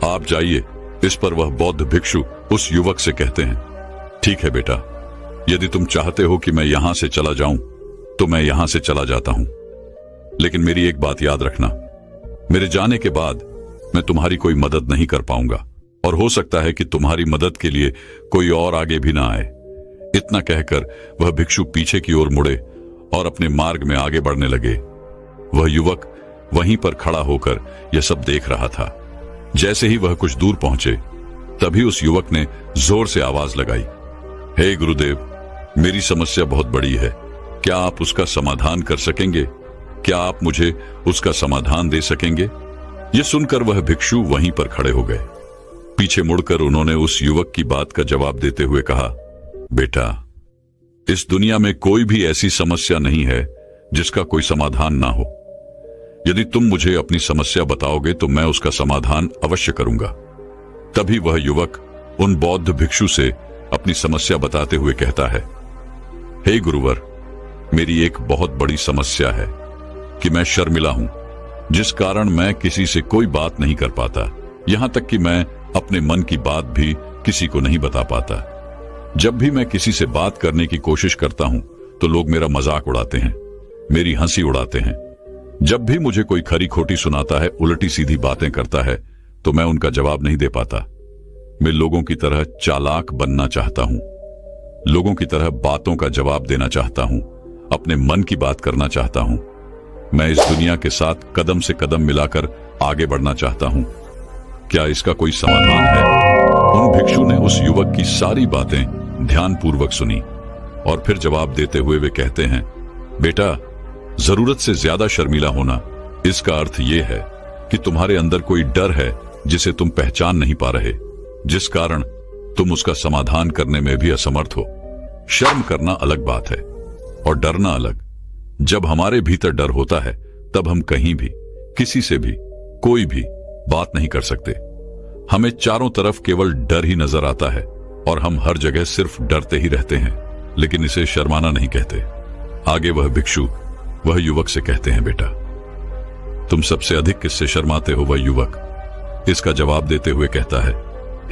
आप जाइए। इस पर वह बौद्ध भिक्षु उस युवक से कहते हैं, ठीक है बेटा, यदि तुम चाहते हो कि मैं यहां से चला जाऊं, तो मैं यहां से चला जाता हूं। लेकिन मेरी एक बात याद रखना, मेरे जाने के बाद मैं तुम्हारी कोई मदद नहीं कर पाऊंगा और हो सकता है कि तुम्हारी मदद के लिए कोई और आगे भी ना आए। इतना कहकर वह भिक्षु पीछे की ओर मुड़े और अपने मार्ग में आगे बढ़ने लगे। वह युवक वहीं पर खड़ा होकर यह सब देख रहा था। जैसे ही वह कुछ दूर पहुंचे, तभी उस युवक ने जोर से आवाज लगाई, हे गुरुदेव, मेरी समस्या बहुत बड़ी है, क्या आप उसका समाधान कर सकेंगे? क्या आप मुझे उसका समाधान दे सकेंगे? यह सुनकर वह भिक्षु वहीं पर खड़े हो गए। पीछे मुड़कर उन्होंने उस युवक की बात का जवाब देते हुए कहा, बेटा, इस दुनिया में कोई भी ऐसी समस्या नहीं है जिसका कोई समाधान ना हो। यदि तुम मुझे अपनी समस्या बताओगे तो मैं उसका समाधान अवश्य करूंगा। तभी वह युवक उन बौद्ध भिक्षु से अपनी समस्या बताते हुए कहता है, हे गुरुवर, मेरी एक बहुत बड़ी समस्या है कि मैं शर्मिला हूं, जिस कारण मैं किसी से कोई बात नहीं कर पाता, यहां तक कि मैं अपने मन की बात भी किसी को नहीं बता पाता। जब भी मैं किसी से बात करने की कोशिश करता हूं तो लोग मेरा मजाक उड़ाते हैं, मेरी हंसी उड़ाते हैं। जब भी मुझे कोई खरी खोटी सुनाता है, उल्टी सीधी बातें करता है, तो मैं उनका जवाब नहीं दे पाता। मैं लोगों की तरह चालाक बनना चाहता हूं, लोगों की तरह बातों का जवाब देना चाहता हूं, अपने मन की बात करना चाहता हूं। मैं इस दुनिया के साथ कदम से कदम मिलाकर आगे बढ़ना चाहता हूं। क्या इसका कोई समाधान है? उन भिक्षु ने उस युवक की सारी बातें ध्यानपूर्वक सुनी और फिर जवाब देते हुए वे कहते हैं, बेटा, जरूरत से ज्यादा शर्मीला होना, इसका अर्थ यह है कि तुम्हारे अंदर कोई डर है जिसे तुम पहचान नहीं पा रहे, जिस कारण तुम उसका समाधान करने में भी असमर्थ हो। शर्म करना अलग बात है और डरना अलग। जब हमारे भीतर डर होता है, तब हम कहीं भी, किसी से भी, कोई भी बात नहीं कर सकते। हमें चारों तरफ केवल डर ही नजर आता है और हम हर जगह सिर्फ डरते ही रहते हैं, लेकिन इसे शर्माना नहीं कहते। आगे वह भिक्षु वह युवक से कहते हैं, बेटा, तुम सबसे अधिक किससे शर्माते हो? वह युवक इसका जवाब देते हुए कहता है,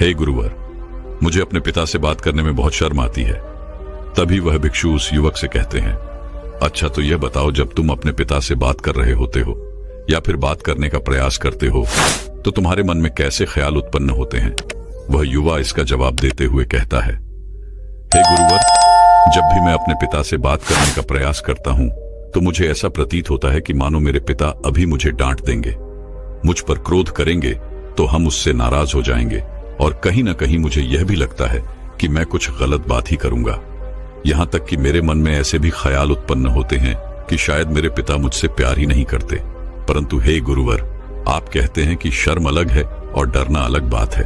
हे गुरुवर, मुझे अपने पिता से बात करने में बहुत शर्म आती है। तभी वह भिक्षु उस युवक से कहते हैं, अच्छा, तो यह बताओ, जब तुम अपने पिता से बात कर रहे होते हो या फिर बात करने का प्रयास करते हो, तो तुम्हारे मन में कैसे ख्याल उत्पन्न होते हैं? वह युवा इसका जवाब देते हुए कहता है, हे गुरुवर, जब भी मैं अपने पिता से बात करने का प्रयास करता हूं, तो मुझे ऐसा प्रतीत होता है कि मानो मेरे पिता अभी मुझे डांट देंगे, मुझ पर क्रोध करेंगे, तो हम उससे नाराज हो जाएंगे और कहीं ना कहीं मुझे यह भी लगता है कि मैं कुछ गलत बात ही करूंगा। यहां तक कि मेरे मन में ऐसे भी ख्याल उत्पन्न होते हैं कि शायद मेरे पिता मुझसे प्यार ही नहीं करते। परंतु हे गुरुवर, आप कहते हैं कि शर्म अलग है और डरना अलग बात है,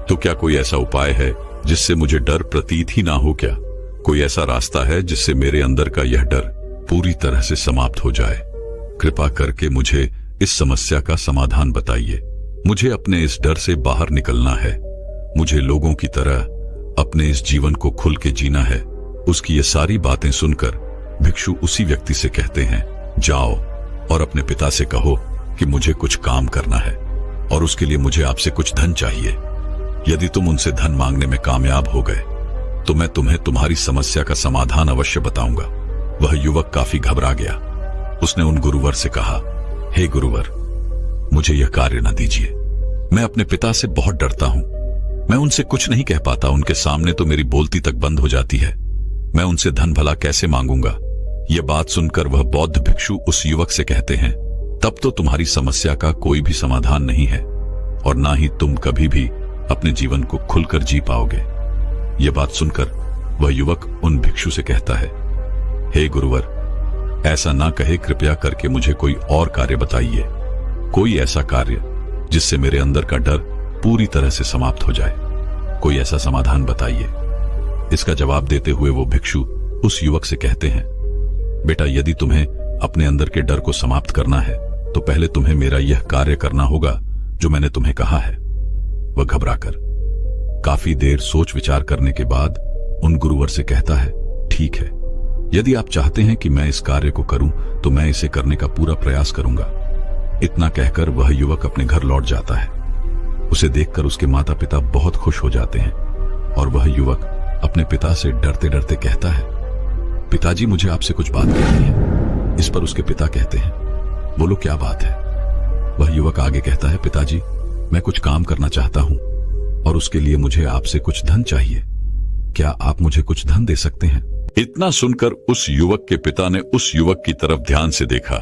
तो क्या कोई ऐसा उपाय है जिससे मुझे डर प्रतीत ही ना हो? क्या कोई ऐसा रास्ता है जिससे मेरे अंदर का यह डर पूरी तरह से समाप्त हो जाए? कृपा करके मुझे इस समस्या का समाधान बताइए। मुझे अपने इस डर से बाहर निकलना है। मुझे लोगों की तरह अपने इस जीवन को खुल के जीना है। उसकी ये सारी बातें सुनकर भिक्षु उसी व्यक्ति से कहते हैं, जाओ और अपने पिता से कहो कि मुझे कुछ काम करना है और उसके लिए मुझे आपसे कुछ धन चाहिए। यदि तुम उनसे धन मांगने में कामयाब हो गए तो मैं तुम्हें तुम्हारी समस्या का समाधान अवश्य बताऊंगा। वह युवक काफी घबरा गया। उसने उन गुरुवर से कहा, हे गुरुवर, मुझे यह कार्य न दीजिए। मैं अपने पिता से बहुत डरता हूं। मैं उनसे कुछ नहीं कह पाता। उनके सामने तो मेरी बोलती तक बंद हो जाती है। मैं उनसे धन भला कैसे मांगूंगा। यह बात सुनकर वह बौद्ध भिक्षु उस युवक से कहते हैं, तब तो तुम्हारी समस्या का कोई भी समाधान नहीं है और ना ही तुम कभी भी अपने जीवन को खुलकर जी पाओगे। यह बात सुनकर वह युवक उन भिक्षु से कहता है, हे गुरुवर, ऐसा ना कहे, कृपया करके मुझे कोई और कार्य बताइए। कोई ऐसा कार्य जिससे मेरे अंदर का डर पूरी तरह से समाप्त हो जाए। कोई ऐसा समाधान बताइए। इसका जवाब देते हुए वो भिक्षु उस युवक से कहते हैं, बेटा, यदि तुम्हें अपने अंदर के डर को समाप्त करना है तो पहले तुम्हें मेरा यह कार्य करना होगा जो मैंने तुम्हें कहा है। वह घबराकर काफी देर सोच विचार करने के बाद उन गुरुवर से कहता है, ठीक है, यदि आप चाहते हैं कि मैं इस कार्य को करूं तो मैं इसे करने का पूरा प्रयास करूंगा। इतना कहकर वह युवक अपने घर लौट जाता है। उसे देखकर उसके माता पिता बहुत खुश हो जाते हैं और वह युवक अपने पिता से डरते डरते कहता है, पिताजी, मुझे आपसे कुछ बात कहनी है। इस पर उसके पिता कहते हैं, बोलो, क्या बात है। वह युवक आगे कहता है, पिताजी, मैं कुछ काम करना चाहता हूं और उसके लिए मुझे आपसे कुछ धन चाहिए। क्या आप मुझे कुछ धन दे सकते हैं? इतना सुनकर उस युवक के पिता ने उस युवक की तरफ ध्यान से देखा।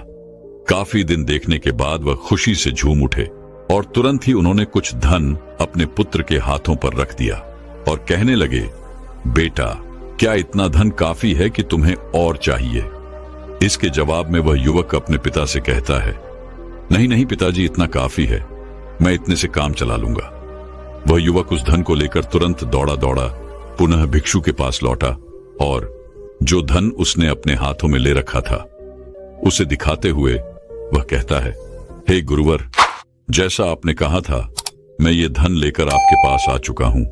काफी दिन देखने के बाद वह खुशी से झूम उठे और तुरंत ही उन्होंने कुछ धन अपने पुत्र के हाथों पर रख दिया और कहने लगे, बेटा, क्या इतना धन काफी है कि तुम्हें और चाहिए? इसके जवाब में वह युवक अपने पिता से कहता है, नहीं नहीं पिताजी, इतना काफी है, मैं इतने से काम चला लूंगा। वह युवक उस धन को लेकर तुरंत दौड़ा दौड़ा पुनः भिक्षु के पास लौटा और जो धन उसने अपने हाथों में ले रखा था उसे दिखाते हुए वह कहता है, हे गुरुवर, जैसा आपने कहा था मैं ये धन लेकर आपके पास आ चुका हूं।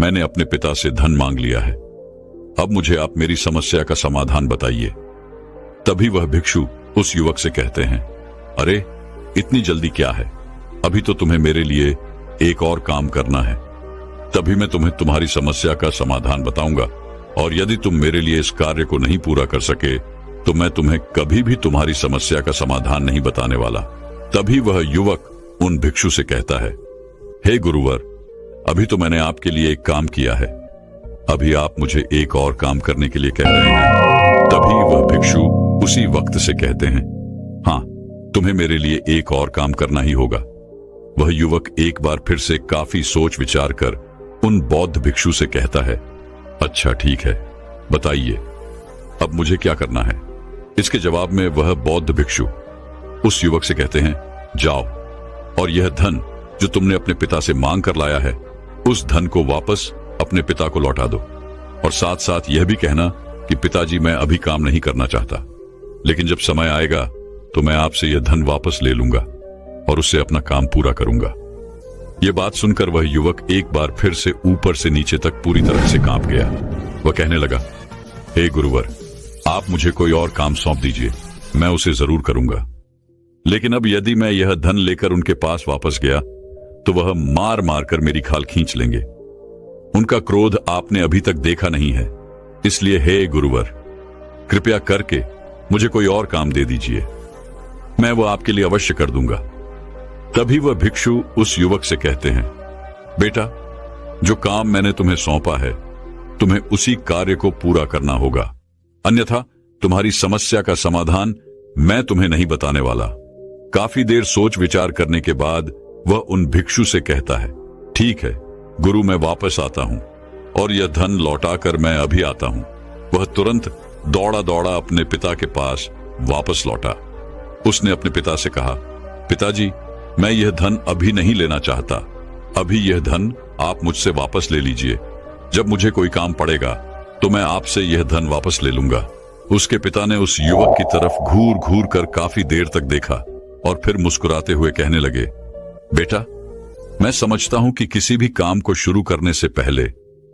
मैंने अपने पिता से धन मांग लिया है। अब मुझे आप मेरी समस्या का समाधान बताइए। तभी वह भिक्षु उस युवक से कहते हैं, अरे इतनी जल्दी क्या है, अभी तो तुम्हें मेरे लिए एक और काम करना है, तभी मैं तुम्हें तुम्हारी समस्या का समाधान बताऊंगा और यदि तुम मेरे लिए इस कार्य को नहीं पूरा कर सके तो मैं तुम्हें कभी भी तुम्हारी समस्या का समाधान नहीं बताने वाला। तभी वह युवक उन भिक्षु से कहता है, हे गुरुवर, अभी तो मैंने आपके लिए एक काम किया है, अभी आप मुझे एक और काम करने के लिए कह रहे हैं। तभी वह भिक्षु उसी वक्त से कहते हैं, हाँ, तुम्हें मेरे लिए एक और काम करना ही होगा। वह युवक एक बार फिर से काफी सोच विचार कर उन बौद्ध भिक्षु से कहता है, अच्छा ठीक है, बताइए अब मुझे क्या करना है। इसके जवाब में वह बौद्ध भिक्षु उस युवक से कहते हैं, जाओ और यह धन जो तुमने अपने पिता से मांग कर लाया है उस धन को वापस अपने पिता को लौटा दो और साथ साथ यह भी कहना कि पिताजी, मैं अभी काम नहीं करना चाहता, लेकिन जब समय आएगा तो मैं आपसे यह धन वापस ले लूंगा और उससे अपना काम पूरा करूंगा। यह बात सुनकर वह युवक एक बार फिर से ऊपर से नीचे तक पूरी तरह से कांप गया। वह कहने लगा, हे गुरुवर, आप मुझे कोई और काम सौंप दीजिए, मैं उसे जरूर करूंगा। लेकिन अब यदि मैं यह धन लेकर उनके पास वापस गया तो वह मार मार कर मेरी खाल खींच लेंगे। उनका क्रोध आपने अभी तक देखा नहीं है, इसलिए हे गुरुवर, कृपया करके मुझे कोई और काम दे दीजिए, मैं वो आपके लिए अवश्य कर दूंगा। तभी वह भिक्षु उस युवक से कहते हैं, बेटा, जो काम मैंने तुम्हें सौंपा है तुम्हें उसी कार्य को पूरा करना होगा, अन्यथा तुम्हारी समस्या का समाधान मैं तुम्हें नहीं बताने वाला। काफी देर सोच विचार करने के बाद वह उन भिक्षु से कहता है, ठीक है गुरु, मैं वापस आता हूं और यह धन लौटाकर मैं अभी आता हूं। वह तुरंत दौड़ा दौड़ा अपने पिता के पास वापस लौटा। उसने अपने पिता से कहा, पिताजी, मैं यह धन अभी नहीं लेना चाहता, अभी यह धन आप मुझसे वापस ले लीजिए। जब मुझे कोई काम पड़ेगा तो मैं आपसे यह धन वापस ले लूंगा। उसके पिता ने उस युवक की तरफ घूर घूर कर काफी देर तक देखा और फिर मुस्कुराते हुए कहने लगे, बेटा, मैं समझता हूं कि किसी भी काम को शुरू करने से पहले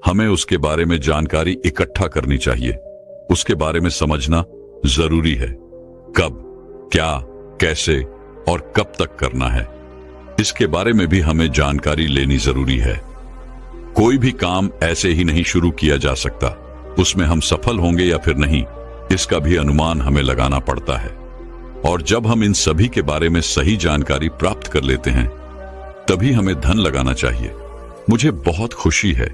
हमें उसके बारे में जानकारी इकट्ठा करनी चाहिए। उसके बारे में समझना जरूरी है। कब, क्या, कैसे और कब तक करना है, इसके बारे में भी हमें जानकारी लेनी जरूरी है। कोई भी काम ऐसे ही नहीं शुरू किया जा सकता। उसमें हम सफल होंगे या फिर नहीं, इसका भी अनुमान हमें लगाना पड़ता है। और जब हम इन सभी के बारे में सही जानकारी प्राप्त कर लेते हैं, तभी हमें धन लगाना चाहिए। मुझे बहुत खुशी है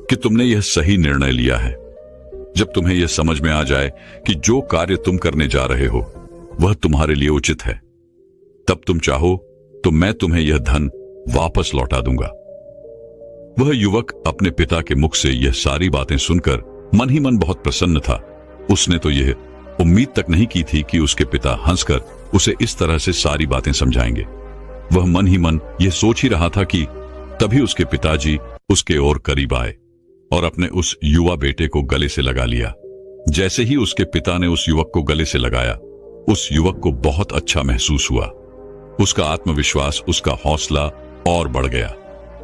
कि तुमने यह सही निर्णय लिया है। जब तुम्हें यह समझ में आ जाए कि जो कार्य तुम करने जा रहे हो वह तुम्हारे लिए उचित है, तब तुम चाहो तो मैं तुम्हें यह धन वापस लौटा दूंगा। वह युवक अपने पिता के मुख से यह सारी बातें सुनकर मन ही मन बहुत प्रसन्न था। उसने तो यह उम्मीद तक नहीं की थी कि उसके पिता हंसकर उसे इस तरह से सारी बातें समझाएंगे। वह मन ही मन यह सोच ही रहा था कि तभी उसके पिताजी उसके और करीब आए और अपने उस युवा बेटे को गले से लगा लिया। जैसे ही उसके पिता ने उस युवक को गले से लगाया, उस युवक को बहुत अच्छा महसूस हुआ। उसका आत्मविश्वास, उसका हौसला और बढ़ गया।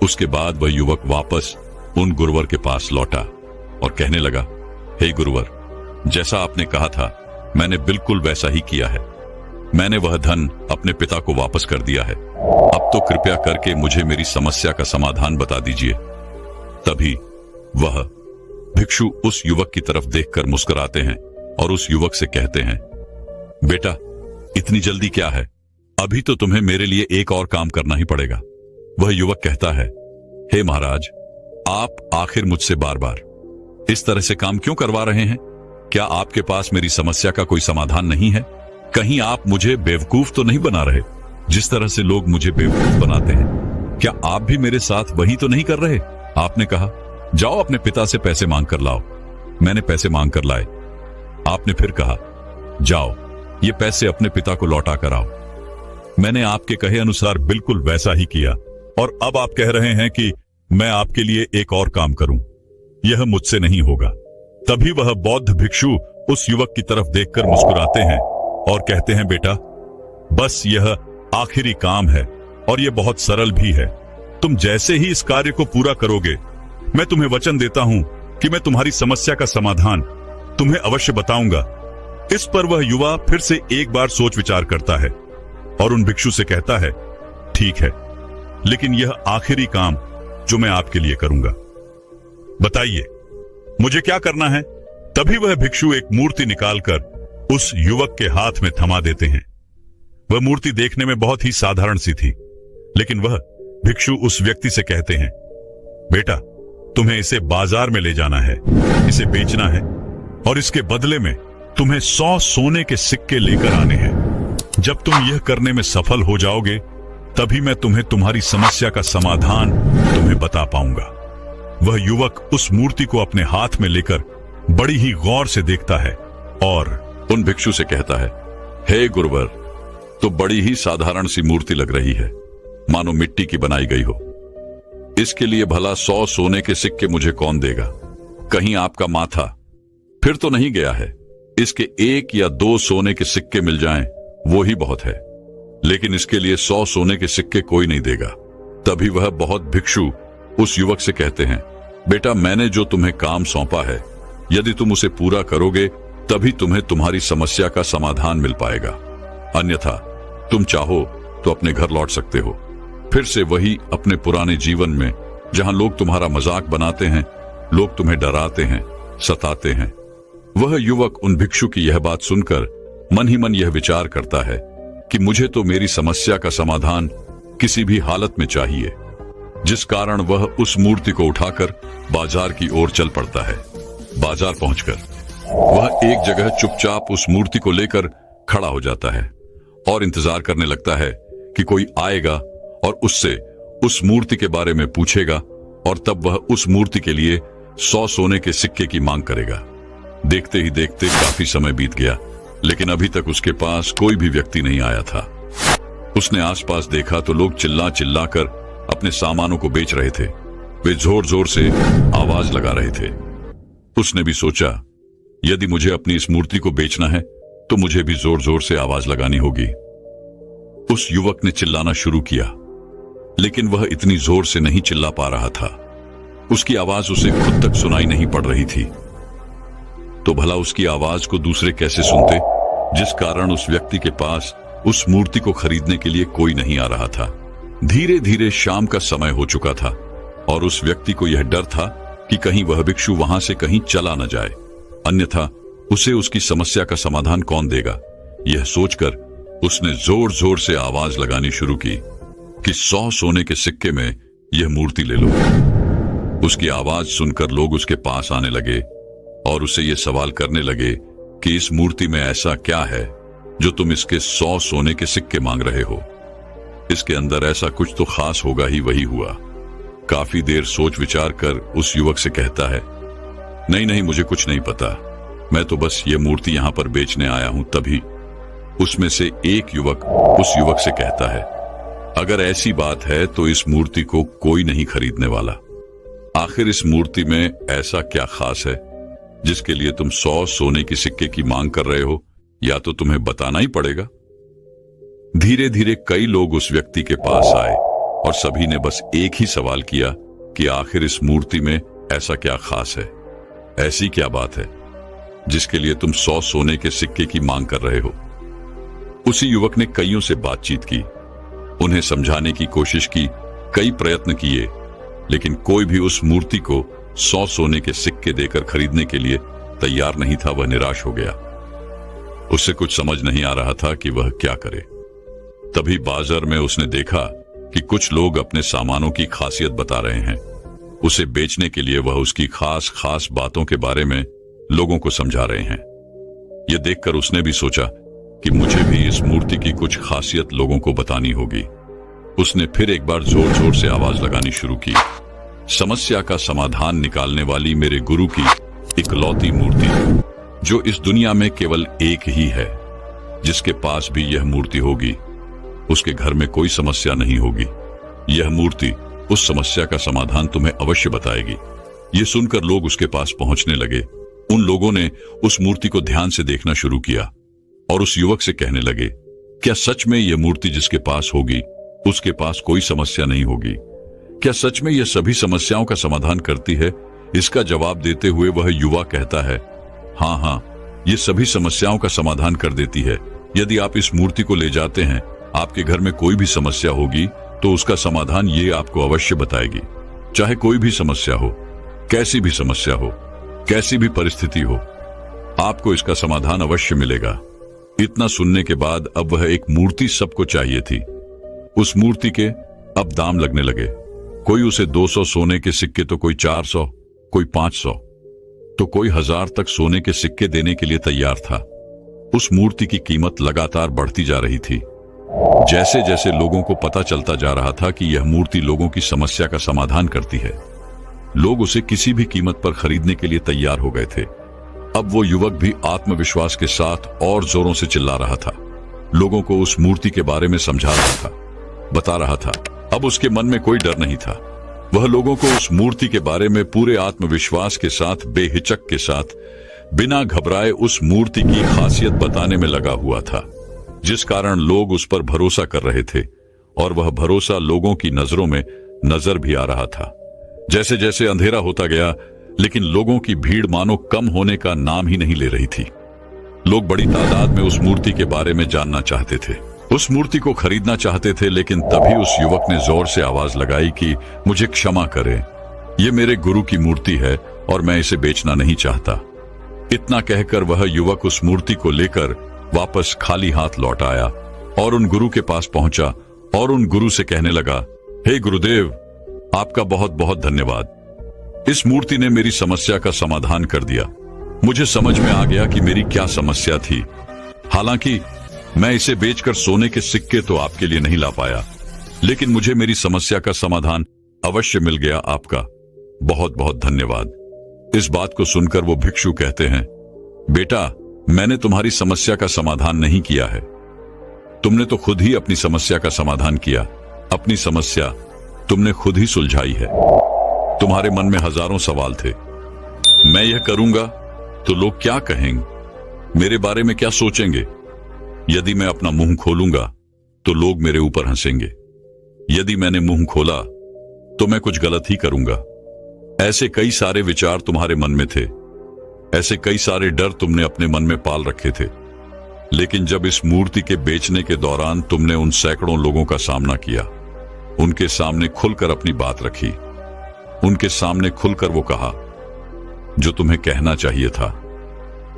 उसके बाद वह युवक वापस उन गुरुवर के पास लौटा और कहने लगा, हे गुरुवर, जैसा आपने कहा था मैंने बिल्कुल वैसा ही किया है। मैंने वह धन अपने पिता को वापस कर दिया है। अब तो कृपया करके मुझे मेरी समस्या का समाधान बता दीजिए। तभी वह भिक्षु उस युवक की तरफ देखकर मुस्कुराते हैं और उस युवक से कहते हैं, बेटा, इतनी जल्दी क्या है? अभी तो तुम्हें मेरे लिए एक और काम करना ही पड़ेगा। वह युवक कहता है, हे महाराज, आप आखिर मुझसे बार बार इस तरह से काम क्यों करवा रहे हैं? क्या आपके पास मेरी समस्या का कोई समाधान नहीं है? कहीं आप मुझे बेवकूफ तो नहीं बना रहे, जिस तरह से लोग मुझे बेवकूफ बनाते हैं? क्या आप भी मेरे साथ वही तो नहीं कर रहे? आपने कहा, जाओ अपने पिता से पैसे मांग कर लाओ। मैंने पैसे मांग कर लाए। आपने फिर कहा, जाओ ये पैसे अपने पिता को लौटा कर आओ। मैंने आपके कहे अनुसार बिल्कुल वैसा ही किया और अब आप कह रहे हैं कि मैं आपके लिए एक और काम करूं। यह मुझसे नहीं होगा। तभी वह बौद्ध भिक्षु उस युवक की तरफ देखकर मुस्कुराते हैं और कहते हैं, बेटा, बस यह आखिरी काम है और यह बहुत सरल भी है। तुम जैसे ही इस कार्य को पूरा करोगे, मैं तुम्हें वचन देता हूं कि मैं तुम्हारी समस्या का समाधान तुम्हें अवश्य बताऊंगा। इस पर वह युवा फिर से एक बार सोच विचार करता है और उन भिक्षु से कहता है, ठीक है, लेकिन यह आखिरी काम जो मैं आपके लिए करूंगा, बताइए मुझे क्या करना है? तभी वह भिक्षु एक मूर्ति निकालकर उस युवक के हाथ में थमा देते हैं। वह मूर्ति देखने में बहुत ही साधारण सी थी, लेकिन वह भिक्षु उस व्यक्ति से कहते हैं, बेटा, तुम्हें इसे बाजार में ले जाना है, इसे बेचना है और इसके बदले में तुम्हें 100 सोने के सिक्के लेकर आने हैं। जब तुम यह करने में सफल हो जाओगे, तभी मैं तुम्हें तुम्हारी समस्या का समाधान तुम्हें बता पाऊंगा। वह युवक उस मूर्ति को अपने हाथ में लेकर बड़ी ही गौर से देखता है और उन भिक्षु से कहता है, हे गुरुवर, तो बड़ी ही साधारण सी मूर्ति लग रही है, मानो मिट्टी की बनाई गई हो। इसके लिए भला 100 सोने के सिक्के मुझे कौन देगा? कहीं आपका माथा फिर तो नहीं गया है? इसके 1 या 2 सोने के सिक्के मिल जाएं, वो ही बहुत है, लेकिन इसके लिए 100 सोने के सिक्के कोई नहीं देगा। तभी वह बहुत भिक्षु उस युवक से कहते हैं, बेटा, मैंने जो तुम्हें काम सौंपा है, यदि तुम उसे पूरा करोगे तभी तुम्हें तुम्हारी समस्या का समाधान मिल पाएगा। अन्यथा तुम चाहो तो अपने घर लौट सकते हो, फिर से वही अपने पुराने जीवन में, जहां लोग तुम्हारा मजाक बनाते हैं, लोग तुम्हें डराते हैं, सताते हैं। वह युवक उन भिक्षु की यह बात सुनकर मन ही मन यह विचार करता है कि मुझे तो मेरी समस्या का समाधान किसी भी हालत में चाहिए, जिस कारण वह उस मूर्ति को उठाकर बाजार की ओर चल पड़ता है। बाजार पहुंचकर वह एक जगह चुपचाप उस मूर्ति को लेकर खड़ा हो जाता है और इंतजार करने लगता है कि कोई आएगा और उससे उस मूर्ति के बारे में पूछेगा और तब वह उस मूर्ति के लिए 100 सोने के सिक्के की मांग करेगा। देखते ही देखते काफी समय बीत गया, लेकिन अभी तक उसके पास कोई भी व्यक्ति नहीं आया था। उसने आसपास देखा तो लोग चिल्ला चिल्ला कर अपने सामानों को बेच रहे थे। वे जोर जोर से आवाज लगा रहे थे। उसने भी सोचा यदि मुझे अपनी इस मूर्ति को बेचना है तो मुझे भी जोर जोर से आवाज लगानी होगी। उस युवक ने चिल्लाना शुरू किया, लेकिन वह इतनी जोर से नहीं चिल्ला पा रहा था। उसकी आवाज उसे खुद तक सुनाई नहीं पड़ रही थी। तो भला उसकी आवाज को दूसरे कैसे सुनते, जिस कारण उस व्यक्ति के पास उस मूर्ति को खरीदने के लिए कोई नहीं आ रहा था। धीरे धीरे शाम का समय हो चुका था और उस व्यक्ति को यह डर था कि कहीं वह भिक्षु वहां से कहीं चला न जाए, अन्यथा उसे उसकी समस्या का समाधान कौन देगा। यह सोचकर उसने जोर जोर से आवाज लगानी शुरू की कि 100 सोने के सिक्के में यह मूर्ति ले लो। उसकी आवाज सुनकर लोग उसके पास आने लगे और उसे यह सवाल करने लगे कि इस मूर्ति में ऐसा क्या है जो तुम इसके 100 सोने के सिक्के मांग रहे हो। इसके अंदर ऐसा कुछ तो खास होगा ही। वही हुआ। काफी देर सोच विचार कर उस युवक से कहता है, नहीं नहीं, मुझे कुछ नहीं पता, मैं तो बस ये मूर्ति यहां पर बेचने आया हूं। तभी उसमें से एक युवक उस युवक से कहता है, अगर ऐसी बात है तो इस मूर्ति को कोई नहीं खरीदने वाला। आखिर इस मूर्ति में ऐसा क्या खास है जिसके लिए तुम 100 सोने की सिक्के की मांग कर रहे हो, या तो तुम्हें बताना ही पड़ेगा। धीरे धीरे कई लोग उस व्यक्ति के पास आए और सभी ने बस एक ही सवाल किया कि आखिर इस मूर्ति में ऐसा क्या खास है, ऐसी क्या बात है जिसके लिए तुम 100 सोने के सिक्के की मांग कर रहे हो। उसी युवक ने कईयों से बातचीत की, उन्हें समझाने की कोशिश की, कई प्रयत्न किए, लेकिन कोई भी उस मूर्ति को 100 सोने के सिक्के देकर खरीदने के लिए तैयार नहीं था। वह निराश हो गया। उससे कुछ समझ नहीं आ रहा था कि वह क्या करे। तभी बाजार में उसने देखा कि कुछ लोग अपने सामानों की खासियत बता रहे हैं। उसे बेचने के लिए वह उसकी खास खास बातों के बारे में लोगों को समझा रहे हैं। यह देखकर उसने भी सोचा कि मुझे भी इस मूर्ति की कुछ खासियत लोगों को बतानी होगी। उसने फिर एक बार जोर जोर से आवाज लगानी शुरू की, समस्या का समाधान निकालने वाली मेरे गुरु की इकलौती मूर्ति, जो इस दुनिया में केवल एक ही है। जिसके पास भी यह मूर्ति होगी उसके घर में कोई समस्या नहीं होगी। यह मूर्ति उस समस्या का समाधान तुम्हें अवश्य बताएगी। यह सुनकर लोग उसके पास पहुंचने लगे। उन लोगों ने उस मूर्ति को ध्यान से देखना शुरू किया और उस युवक से कहने लगे, क्या सच में यह मूर्ति जिसके पास होगी उसके पास कोई समस्या नहीं होगी? क्या सच में यह सभी समस्याओं का समाधान करती है? इसका जवाब देते हुए वह युवा कहता है, हाँ हाँ, ये सभी समस्याओं का समाधान कर देती है। यदि आप इस मूर्ति को ले जाते हैं, आपके घर में कोई भी समस्या होगी तो उसका समाधान ये आपको अवश्य बताएगी। चाहे कोई भी समस्या हो, कैसी भी समस्या हो, कैसी भी परिस्थिति हो, आपको इसका समाधान अवश्य मिलेगा। इतना सुनने के बाद अब वह एक मूर्ति सबको चाहिए थी। उस मूर्ति के अब दाम लगने लगे। कोई उसे 200 सोने के सिक्के तो कोई 400, कोई 500, तो कोई 1000 तक सोने के सिक्के देने के लिए तैयार था। उस मूर्ति की कीमत लगातार बढ़ती जा रही थी। जैसे जैसे लोगों को पता चलता जा रहा था कि यह मूर्ति लोगों की समस्या का समाधान करती है, लोग उसे किसी भी कीमत पर खरीदने के लिए तैयार हो गए थे। अब वो युवक भी आत्मविश्वास के साथ और जोरों से चिल्ला रहा था, लोगों को उस मूर्ति के बारे में समझा रहा था, बता रहा था। अब उसके मन में कोई डर नहीं था। वह लोगों को उस मूर्ति के बारे में पूरे आत्मविश्वास के साथ, बेहिचक के साथ, बिना घबराए उस मूर्ति की खासियत बताने में लगा हुआ था, जिस कारण लोग उस पर भरोसा कर रहे थे और वह भरोसा लोगों की नजरों में नजर भी आ रहा था। जैसे जैसे अंधेरा होता गया, लेकिन लोगों की भीड़ मानो कम होने का नाम ही नहीं ले रही थी। लोग बड़ी तादाद में उस मूर्ति के बारे में जानना चाहते थे, उस मूर्ति को खरीदना चाहते थे। लेकिन तभी उस युवक ने जोर से आवाज लगाई कि मुझे क्षमा करें, यह मेरे गुरु की मूर्ति है और मैं इसे बेचना नहीं चाहता। इतना कहकर वह युवक उस मूर्ति को लेकर वापस खाली हाथ लौट आया और उन गुरु के पास पहुंचा और उन गुरु से कहने लगा, हे गुरुदेव, आपका बहुत बहुत धन्यवाद। इस मूर्ति ने मेरी समस्या का समाधान कर दिया। मुझे समझ में आ गया कि मेरी क्या समस्या थी। हालांकि मैं इसे बेचकर सोने के सिक्के तो आपके लिए नहीं ला पाया, लेकिन मुझे मेरी समस्या का समाधान अवश्य मिल गया। आपका बहुत बहुत धन्यवाद। इस बात को सुनकर वो भिक्षु कहते हैं, बेटा, मैंने तुम्हारी समस्या का समाधान नहीं किया है, तुमने तो खुद ही अपनी समस्या का समाधान किया। अपनी समस्या तुमने खुद ही सुलझाई है। तुम्हारे मन में हजारों सवाल थे। मैं यह करूंगा तो लोग क्या कहेंगे, मेरे बारे में क्या सोचेंगे। यदि मैं अपना मुंह खोलूंगा तो लोग मेरे ऊपर हंसेंगे। यदि मैंने मुंह खोला तो मैं कुछ गलत ही करूंगा। ऐसे कई सारे विचार तुम्हारे मन में थे, ऐसे कई सारे डर तुमने अपने मन में पाल रखे थे। लेकिन जब इस मूर्ति के बेचने के दौरान तुमने उन सैकड़ों लोगों का सामना किया, उनके सामने खुलकर अपनी बात रखी, उनके सामने खुलकर वो कहा जो तुम्हें कहना चाहिए था,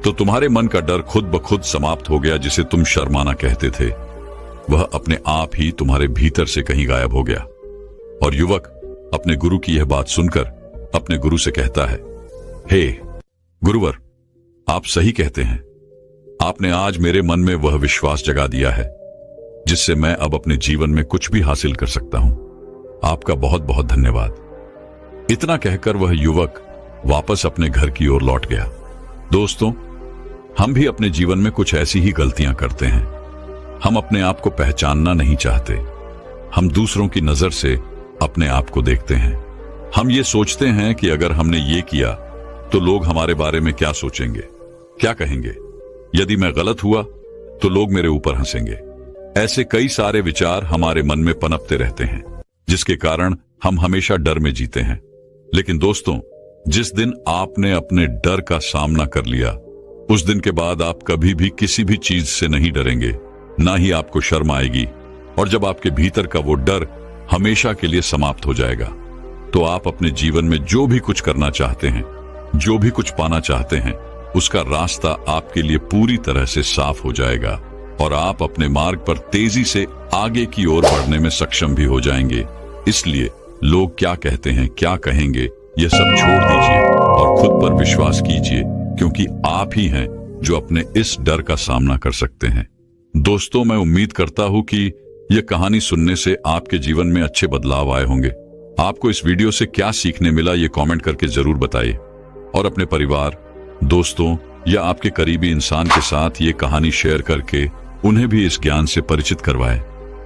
तो तुम्हारे मन का डर खुद ब खुद समाप्त हो गया। जिसे तुम शर्माना कहते थे वह अपने आप ही तुम्हारे भीतर से कहीं गायब हो गया। और युवक अपने गुरु की यह बात सुनकर अपने गुरु से कहता है, हे गुरुवर, आप सही कहते हैं। आपने आज मेरे मन में वह विश्वास जगा दिया है जिससे मैं अब अपने जीवन में कुछ भी हासिल कर सकता हूं। आपका बहुत बहुत धन्यवाद। इतना कहकर वह युवक वापस अपने घर की ओर लौट गया। दोस्तों, हम भी अपने जीवन में कुछ ऐसी ही गलतियां करते हैं। हम अपने आप को पहचानना नहीं चाहते। हम दूसरों की नजर से अपने आप को देखते हैं। हम ये सोचते हैं कि अगर हमने ये किया तो लोग हमारे बारे में क्या सोचेंगे, क्या कहेंगे। यदि मैं गलत हुआ तो लोग मेरे ऊपर हंसेंगे। ऐसे कई सारे विचार हमारे मन में पनपते रहते हैं, जिसके कारण हम हमेशा डर में जीते हैं। लेकिन दोस्तों, जिस दिन आपने अपने डर का सामना कर लिया, उस दिन के बाद आप कभी भी किसी भी चीज से नहीं डरेंगे, ना ही आपको शर्म आएगी। और जब आपके भीतर का वो डर हमेशा के लिए समाप्त हो जाएगा, तो आप अपने जीवन में जो भी कुछ करना चाहते हैं, जो भी कुछ पाना चाहते हैं, उसका रास्ता आपके लिए पूरी तरह से साफ हो जाएगा और आप अपने मार्ग पर तेजी से आगे की ओर बढ़ने में सक्षम भी हो जाएंगे। इसलिए लोग क्या कहते हैं, क्या कहेंगे, ये सब छोड़ दीजिए और खुद पर विश्वास कीजिए, क्योंकि आप ही हैं जो अपने इस डर का सामना कर सकते हैं। दोस्तों, मैं उम्मीद करता हूं कि यह कहानी सुनने से आपके जीवन में अच्छे बदलाव आए होंगे। आपको इस वीडियो से क्या सीखने मिला, ये कमेंट करके जरूर बताइए और अपने परिवार, दोस्तों या आपके करीबी इंसान के साथ ये कहानी शेयर करके उन्हें भी इस ज्ञान से परिचित करवाएं।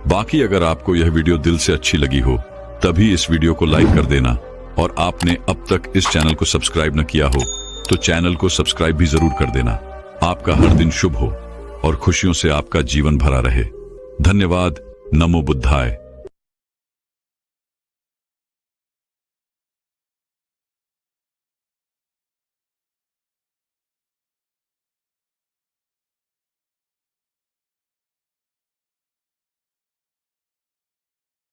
बाकी अगर आपको यह वीडियो दिल से अच्छी लगी हो तभी इस वीडियो को लाइक कर देना, और आपने अब तक इस चैनल को सब्सक्राइब न किया हो तो चैनल को सब्सक्राइब भी जरूर कर देना। आपका हर दिन शुभ हो और खुशियों से आपका जीवन भरा रहे। धन्यवाद। नमो बुद्धाय।